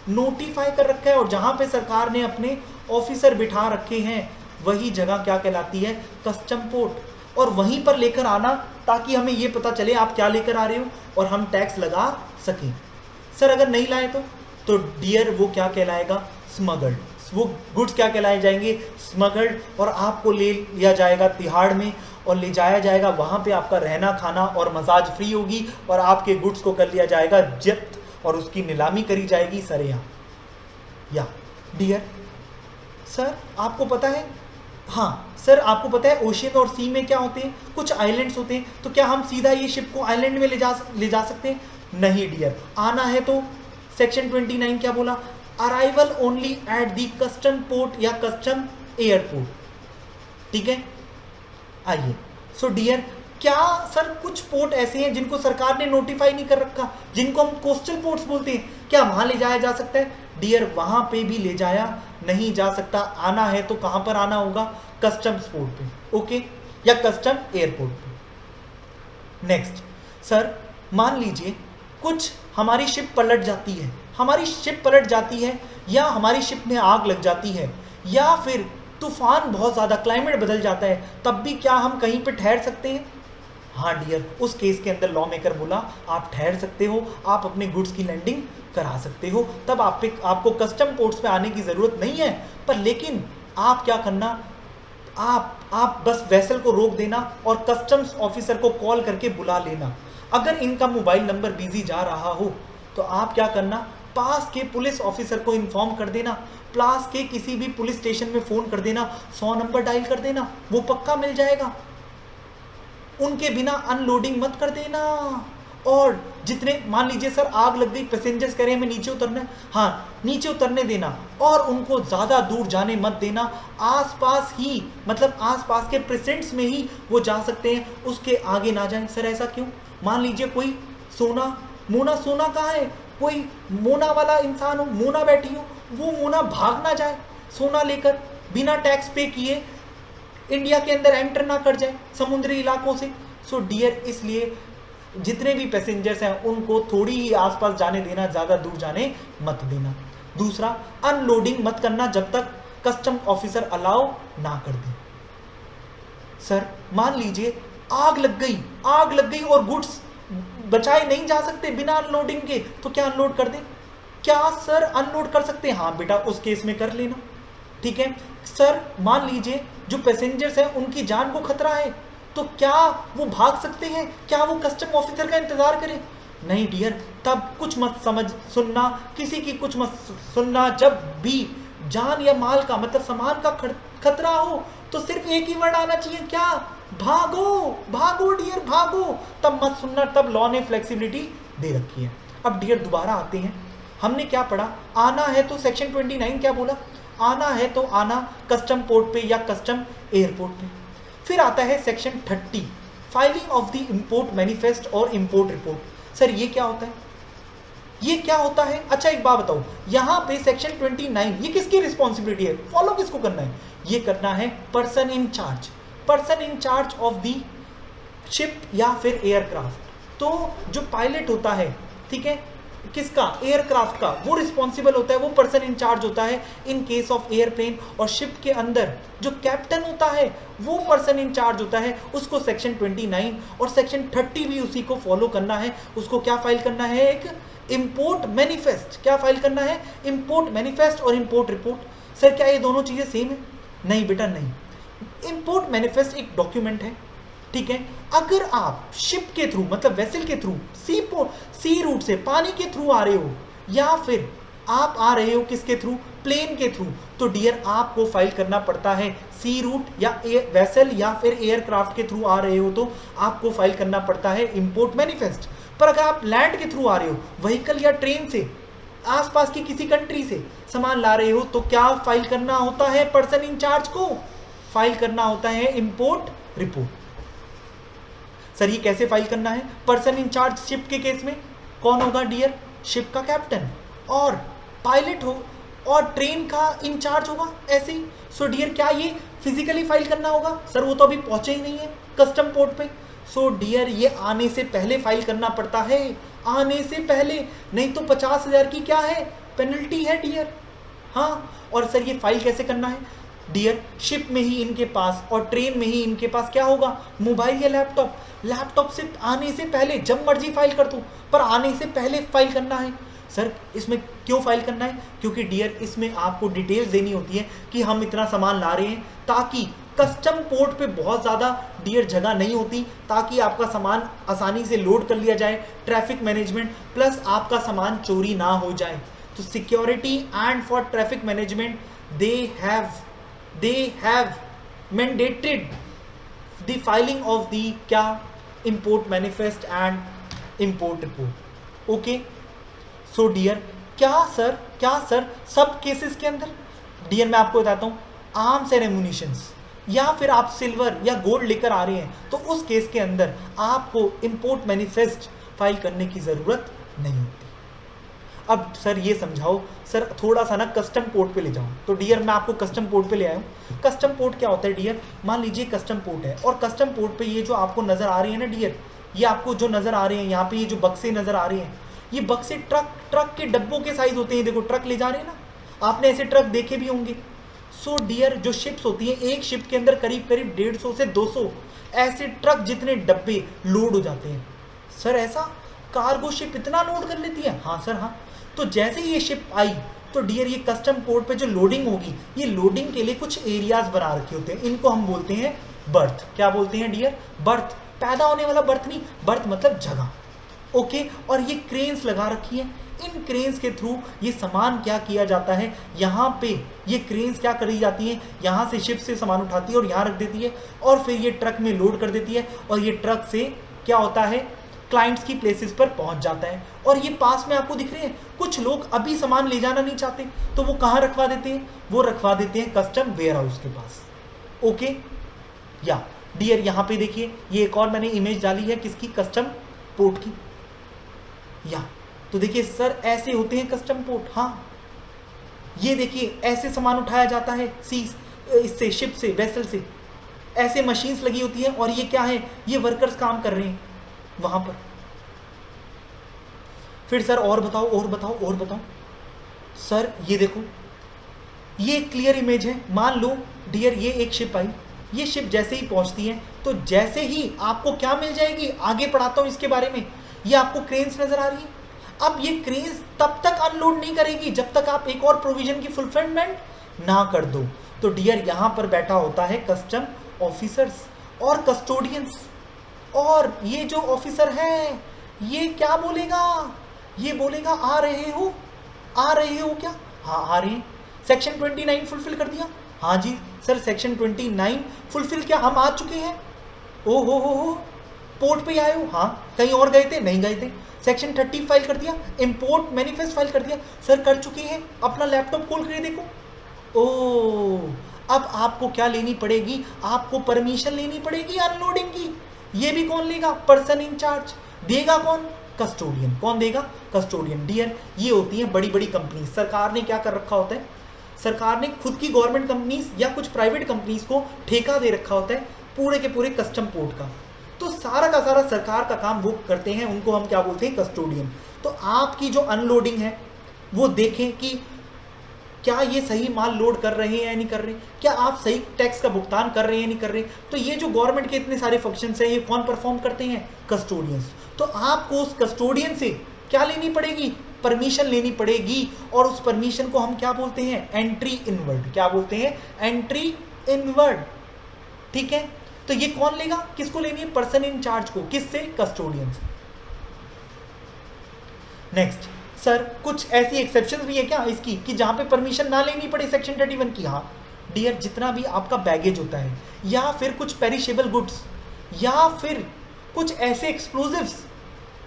नोटिफाई कर रखा है। और जहां पे सरकार ने अपने ऑफिसर बिठा रखे हैं वही जगह क्या कहलाती है? Custom port. और वहीं पर लेकर आना ताकि हमें ये पता चले आप क्या लेकर आ रहे हो और हम टैक्स लगा सकें। सर अगर नहीं लाए तो डियर वो क्या कहलाएगा? स्मगल्ड। वो गुड्स क्या कहलाए जाएंगे? स्मगल्ड। और आपको ले लिया जाएगा तिहाड़ में और ले जाया जाएगा, वहाँ पे आपका रहना खाना और मसाज फ्री होगी और आपके गुड्स को कर लिया जाएगा जब्त और उसकी नीलामी करी जाएगी सरेआम। या डियर सर आपको पता है, हाँ सर आपको पता है ओशियन और सी में क्या होते हैं? कुछ आइलैंड्स होते हैं। तो क्या हम सीधा ये शिप को आइलैंड में ले जा सकते हैं? नहीं डियर, आना है तो सेक्शन 29 क्या बोला? Arrival only at the custom port या कस्टम एयरपोर्ट। ठीक है, आइए। सो डियर क्या सर कुछ पोर्ट ऐसे हैं जिनको सरकार ने नोटिफाई नहीं कर रखा, जिनको हम कोस्टल पोर्ट्स बोलते हैं, क्या वहां ले जाया जा सकता है? डियर वहां पे भी ले जाया नहीं जा सकता। आना है तो कहां पर आना होगा? कस्टम्स पोर्ट पे, ओके, या कस्टम एयरपोर्ट पे। नेक्स्ट सर मान लीजिए कुछ हमारी शिप पलट जाती है, या हमारी शिप में आग लग जाती है, या फिर तूफान बहुत ज़्यादा, क्लाइमेट बदल जाता है, तब भी क्या हम कहीं पे ठहर सकते हैं? हाँ डियर, उस केस के अंदर लॉ मेकर बोला आप ठहर सकते हो, आप अपने गुड्स की लैंडिंग करा सकते हो, तब आपको कस्टम पोर्ट्स पे आने की ज़रूरत नहीं है। पर लेकिन आप क्या करना, आप बस वेसल को रोक देना और कस्टम्स ऑफिसर को कॉल करके बुला लेना। अगर इनका मोबाइल नंबर बिजी जा रहा हो तो आप क्या करना, पास के पुलिस ऑफिसर को इन्फॉर्म कर देना, पास के किसी भी पुलिस स्टेशन में फोन कर देना, 100 नंबर डायल कर देना, वो पक्का मिल जाएगा। उनके बिना अनलोडिंग मत कर देना। और जितने, मान लीजिए सर आग लग गई, पैसेंजर्स कह रहे हैं हमें नीचे उतरना है, हाँ नीचे उतरने देना, और उनको ज़्यादा दूर जाने मत देना। आसपास ही, मतलब आसपास के प्रेसेंट्स में ही वो जा सकते हैं, उसके आगे ना जाएं। सर ऐसा क्यों? मान लीजिए कोई सोना कहाँ है, कोई मोना वाला इंसान हो, मोना बैठी हो, वो मोना भाग ना जाए सोना लेकर, बिना टैक्स पे किए इंडिया के अंदर एंटर ना कर जाए समुद्री इलाकों से। सो डियर, इसलिए जितने भी पैसेंजर्स हैं उनको थोड़ी ही आसपास जाने देना, ज़्यादा दूर जाने मत देना। दूसरा, अनलोडिंग मत करना जब तक कस्टम ऑफिसर अलाउ ना कर दे। सर मान लीजिए आग लग गई और गुड्स बचाए नहीं जा सकते बिना अनलोडिंग के, तो क्या अनलोड कर दें? क्या सर अनलोड कर सकते हैं? हाँ बेटा, उस केस में कर लेना, ठीक है। सर मान लीजिए जो पैसेंजर्स हैं उनकी जान को खतरा है, तो क्या वो भाग सकते हैं? क्या वो कस्टम ऑफिसर का इंतजार करें? नहीं डियर, तब कुछ मत सुनना, किसी की कुछ मत सुनना। जब भी जान या माल का, मतलब सामान का खतरा हो, तो सिर्फ एक ही वर्ड आना चाहिए, क्या? भागो डियर, भागो। तब मत सुनना, तब लॉ ने फ्लेक्सिबिलिटी दे रखी है। अब डियर दोबारा आते हैं, हमने क्या पढ़ा? आना है तो सेक्शन 29 क्या बोला? आना है तो आना कस्टम पोर्ट पे या कस्टम एयरपोर्ट पे। फिर आता है section 30, filing of the import manifest और इंपोर्ट रिपोर्ट। सर ये क्या होता है? ये क्या होता है? अच्छा एक बात बताओ, यहाँ पे सेक्शन 29 ये किसकी रिस्पॉन्सिबिलिटी है? फॉलो किसको करना है? ये करना है person in charge of the ship या फिर एयरक्राफ्ट। तो जो पायलट होता है, ठीक है, किसका? एयरक्राफ्ट का, वो रिस्पॉन्सिबल होता है, वो पर्सन इन चार्ज होता है इन केस ऑफ एयरप्लेन। और शिप के अंदर जो कैप्टन होता है वो पर्सन इन चार्ज होता है, उसको सेक्शन 29 और सेक्शन 30 भी उसी को फॉलो करना है। उसको क्या फाइल करना है? एक इंपोर्ट मैनिफेस्ट। क्या फाइल करना है? इंपोर्ट मैनिफेस्ट और इंपोर्ट रिपोर्ट। सर क्या ये दोनों चीजें सेम है? नहीं बेटा नहीं। इंपोर्ट मैनिफेस्ट एक डॉक्यूमेंट है, ठीक है। अगर आप शिप के थ्रू, मतलब वेसल के थ्रू, सी रूट से, पानी के थ्रू आ रहे हो, या फिर आप आ रहे हो किसके थ्रू? प्लेन के थ्रू, तो डियर आपको फाइल करना पड़ता है सी रूट या वेसल या फिर एयरक्राफ्ट के थ्रू आ रहे हो तो आपको फाइल करना पड़ता है इंपोर्ट मैनिफेस्ट। पर अगर आप लैंड के थ्रू आ रहे हो, व्हीकल या ट्रेन से, आसपास की किसी कंट्री से सामान ला रहे हो, तो क्या फाइल करना होता है? पर्सन इन चार्ज को फाइल करना होता है इंपोर्ट रिपोर्ट। सर ये कैसे फाइल करना है? पर्सन इन चार्ज शिप के केस में कौन होगा डियर? शिप का कैप्टन, और पायलट हो, और ट्रेन का इंचार्ज होगा, ऐसे ही। सो डियर क्या ये फिजिकली फाइल करना होगा? सर वो तो अभी पहुंचे ही नहीं है कस्टम पोर्ट पे। सो डियर ये आने से पहले फाइल करना पड़ता है, आने से पहले, नहीं तो 50,000 की क्या है? पेनल्टी है डियर। हाँ, और सर ये फाइल कैसे करना है डियर? शिप में ही इनके पास और ट्रेन में ही इनके पास क्या होगा? मोबाइल या लैपटॉप से आने से पहले, जब मर्जी फाइल कर दो, पर आने से पहले फाइल करना है। सर इसमें क्यों फाइल करना है? क्योंकि डियर इसमें आपको डिटेल्स देनी होती है कि हम इतना सामान ला रहे हैं, ताकि कस्टम पोर्ट पे बहुत ज़्यादा डियर जगह नहीं होती, ताकि आपका सामान आसानी से लोड कर लिया जाए, ट्रैफिक मैनेजमेंट, प्लस आपका सामान चोरी ना हो जाए। तो security and for traffic management they have mandated the filing of the क्या? import manifest and import report। Okay, so dear क्या सर सब केसेस के अंदर? डियर मैं आपको बताता हूँ, आर्म्स एंड एमुनिशंस, या फिर आप सिल्वर या गोल्ड लेकर आ रहे हैं, तो उस केस के अंदर आपको इंपोर्ट मैनिफेस्ट फाइल करने की ज़रूरत नहीं होती। अब सर ये समझाओ, सर थोड़ा सा ना कस्टम पोर्ट पे ले जाओ। तो डियर मैं आपको कस्टम पोर्ट पे ले आया हूँ। कस्टम पोर्ट क्या होता है डियर? मान लीजिए कस्टम पोर्ट है, और कस्टम पोर्ट पे ये जो आपको नज़र आ रही है ना डियर, ये आपको जो नज़र आ रहे हैं यहाँ पे, ये जो बक्से नज़र आ रहे हैं, ये बक्से ट्रक के डब्बों के साइज होते हैं। देखो ट्रक ले जा रहे हैं ना, आपने ऐसे ट्रक देखे भी होंगे। सो डियर जो शिप्स होती हैं, एक शिप के अंदर करीब 150 से 200 ऐसे ट्रक जितने डब्बे लोड हो जाते हैं। सर ऐसा कार्गो शिप इतना लोड कर लेती है? हाँ सर हाँ। तो जैसे ही ये शिप आई, तो डियर ये कस्टम पोर्ट पे जो लोडिंग होगी, ये लोडिंग के लिए कुछ एरियाज बना रखे होते हैं, इनको हम बोलते हैं बर्थ। क्या बोलते हैं डियर? बर्थ। पैदा होने वाला बर्थ नहीं, बर्थ मतलब जगह। ओके, और ये क्रेन्स लगा रखी है। इन क्रेन्स के थ्रू ये सामान क्या किया जाता है, यहाँ पे ये क्रेन्स क्या करी जाती है, यहाँ से शिप से सामान उठाती है और यहाँ रख देती है, और फिर ये ट्रक में लोड कर देती है, और ये ट्रक से क्या होता है, क्लाइंट्स की प्लेसेस पर पहुंच जाता है। और ये पास में आपको दिख रहे हैं, कुछ लोग अभी सामान ले जाना नहीं चाहते, तो वो कहाँ रखवा देते हैं? वो रखवा देते हैं कस्टम वेयर हाउस के पास। ओके, या डियर यहाँ पे देखिए, ये एक और मैंने इमेज डाली है किसकी? कस्टम पोर्ट की। या तो देखिए सर, ऐसे होते हैं कस्टम पोर्ट। हाँ, ये देखिए ऐसे सामान उठाया जाता है सी इससे, शिप से, वेसल से, ऐसे मशीन्स लगी होती है, और ये क्या है, ये वर्कर्स काम कर रहे हैं वहां पर। फिर सर और बताओ, और बताओ, और बताओ। सर ये देखो, ये क्लियर इमेज है। मान लो डियर ये एक शिप आई, ये शिप जैसे ही पहुंचती है तो जैसे ही आपको क्या मिल जाएगी, आगे पढ़ाता हूं इसके बारे में। ये आपको क्रेन्स नजर आ रही है। अब ये क्रेन्स तब तक अनलोड नहीं करेगी जब तक आप एक और प्रोविजन की फुलफिलमेंट ना कर दो। तो डियर यहां पर बैठा होता है कस्टम ऑफिसर्स और कस्टोडियंस, और ये जो ऑफिसर है ये क्या बोलेगा, ये बोलेगा आ रहे हो, आ रहे हो क्या? हाँ आ रहे हैं। सेक्शन 29 फुलफिल कर दिया? हाँ जी सर, सेक्शन 29 फुलफिल क्या हम आ चुके हैं? ओ हो, पोर्ट पे आए हो? हाँ। कहीं और गए थे? नहीं गए थे। सेक्शन 30 फाइल कर दिया? इंपोर्ट मैनिफेस्ट फाइल कर दिया? सर कर चुके हैं। अपना लैपटॉप खोल कर देखो। ओ, अब आपको क्या लेनी पड़ेगी, आपको परमिशन लेनी पड़ेगी अनलोडिंग की। ये भी कौन लेगा? Person in charge. देगा कौन? कस्टोडियन। कौन देगा? कस्टोडियन। डियर ये होती हैं बड़ी बड़ी कंपनी। सरकार ने क्या कर रखा होता है, सरकार ने खुद की गवर्नमेंट कंपनीज या कुछ प्राइवेट कंपनीज को ठेका दे रखा होता है पूरे के पूरे कस्टम पोर्ट का। तो सारा का सारा सरकार का काम वो करते हैं, उनको हम क्या बोलते हैं? कस्टोडियन। तो आपकी जो अनलोडिंग है वो देखें कि क्या ये सही माल लोड कर रहे हैं या नहीं कर रहे, क्या आप सही टैक्स का भुगतान कर रहे हैं या नहीं कर रहे। तो ये जो गवर्नमेंट के इतने सारे फंक्शंस हैं, ये कौन परफॉर्म करते हैं? कस्टोडियंस। तो आपको उस कस्टोडियन से क्या लेनी पड़ेगी? परमिशन लेनी पड़ेगी, और उस परमिशन को हम क्या बोलते हैं? Entry inward. क्या बोलते हैं? Entry inward. ठीक है, तो ये कौन लेगा? किसको लेनी है? पर्सन इन चार्ज को। किससे? कस्टोडियन से। नेक्स्ट सर, कुछ ऐसी एक्सेप्शंस भी है क्या इसकी कि जहां पे परमिशन ना लेनी पड़े सेक्शन 31 की? हाँ डियर, जितना भी आपका बैगेज होता है, या फिर कुछ पेरिशेबल गुड्स, या फिर कुछ ऐसे एक्सप्लोजिव्स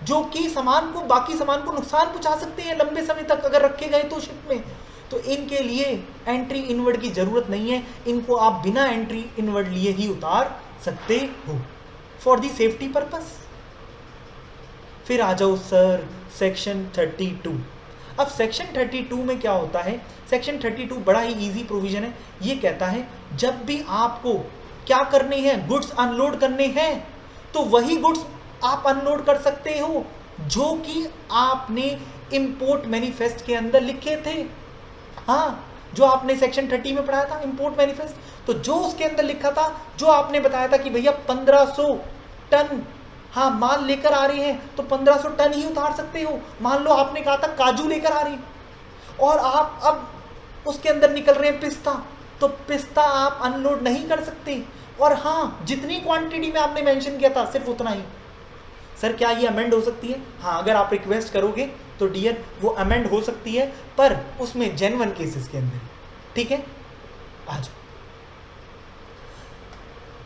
जो कि सामान को, बाकी सामान को नुकसान पहुंचा सकते हैं लंबे समय तक अगर रखे गए तो शिप में, तो इनके लिए एंट्री इनवर्ड की जरूरत नहीं है। इनको आप बिना एंट्री इनवर्ड लिए ही उतार सकते हो फॉर दी सेफ्टी पर्पस। फिर आ जाओ सर सेक्शन 32। अब सेक्शन 32 में क्या होता है? सेक्शन 32 बड़ा ही इजी प्रोविजन है। ये कहता है जब भी आपको क्या करने हैं, गुड्स अनलोड करने हैं, तो वही गुड्स आप अनलोड कर सकते हो जो कि आपने इंपोर्ट मैनिफेस्ट के अंदर लिखे थे। हाँ, जो आपने सेक्शन 30 में पढ़ाया था इंपोर्ट मैनिफेस्ट, तो जो उसके अंदर लिखा था, जो आपने बताया था कि भैया 1500 टन हाँ माल लेकर आ रहे हैं, तो 1500 टन ही उतार सकते हो। मान लो आपने कहा था काजू लेकर आ रहे हैं, और आप अब उसके अंदर निकल रहे हैं पिस्ता, तो पिस्ता आप अनलोड नहीं कर सकते। और हाँ, जितनी क्वांटिटी में आपने मेंशन किया था सिर्फ उतना ही। सर क्या ये अमेंड हो सकती है? हाँ, अगर आप रिक्वेस्ट करोगे तो डियर वो अमेंड हो सकती है, पर उसमें जेन्युइन केसेस के अंदर। ठीक है, आ जाओ।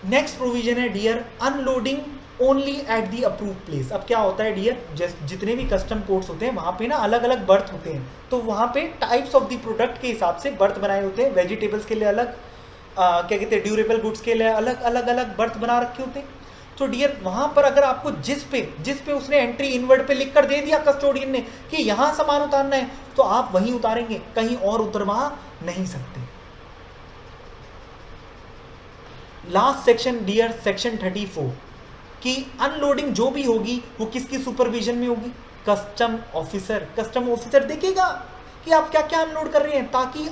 नेक्स्ट प्रोविजन है dear unloading only at the approve place. अब क्या होता है डियर, जितने भी कस्टम पोर्ट्स होते हैं वहां पे ना अलग अलग बर्थ होते हैं, तो वहां पे टाइप्स ऑफ द प्रोडक्ट के हिसाब से बर्थ बनाए होते हैं। वेजिटेबल्स के लिए अलग, क्या कहते हैं, ड्यूरेबल गुड्स के लिए अलग अलग अलग बर्थ बना रखे होते हैं। तो डियर वहां पर अगर आपको जिस पे उसने एंट्री इनवर्ड पे लिख कर दे दिया कस्टोडियन ने कि यहां सामान उतारना है, तो आप वहीं उतारेंगे, कहीं और उतरवा नहीं सकते। लास्ट सेक्शन डियर सेक्शन 34 कि अनलोडिंग जो भी होगी वो किसकी सुपरविजन में होगी? Custom officer. कस्टम ऑफिसर देखेगा कि आप क्या क्या अनलोड कर रहे हैं, ताकि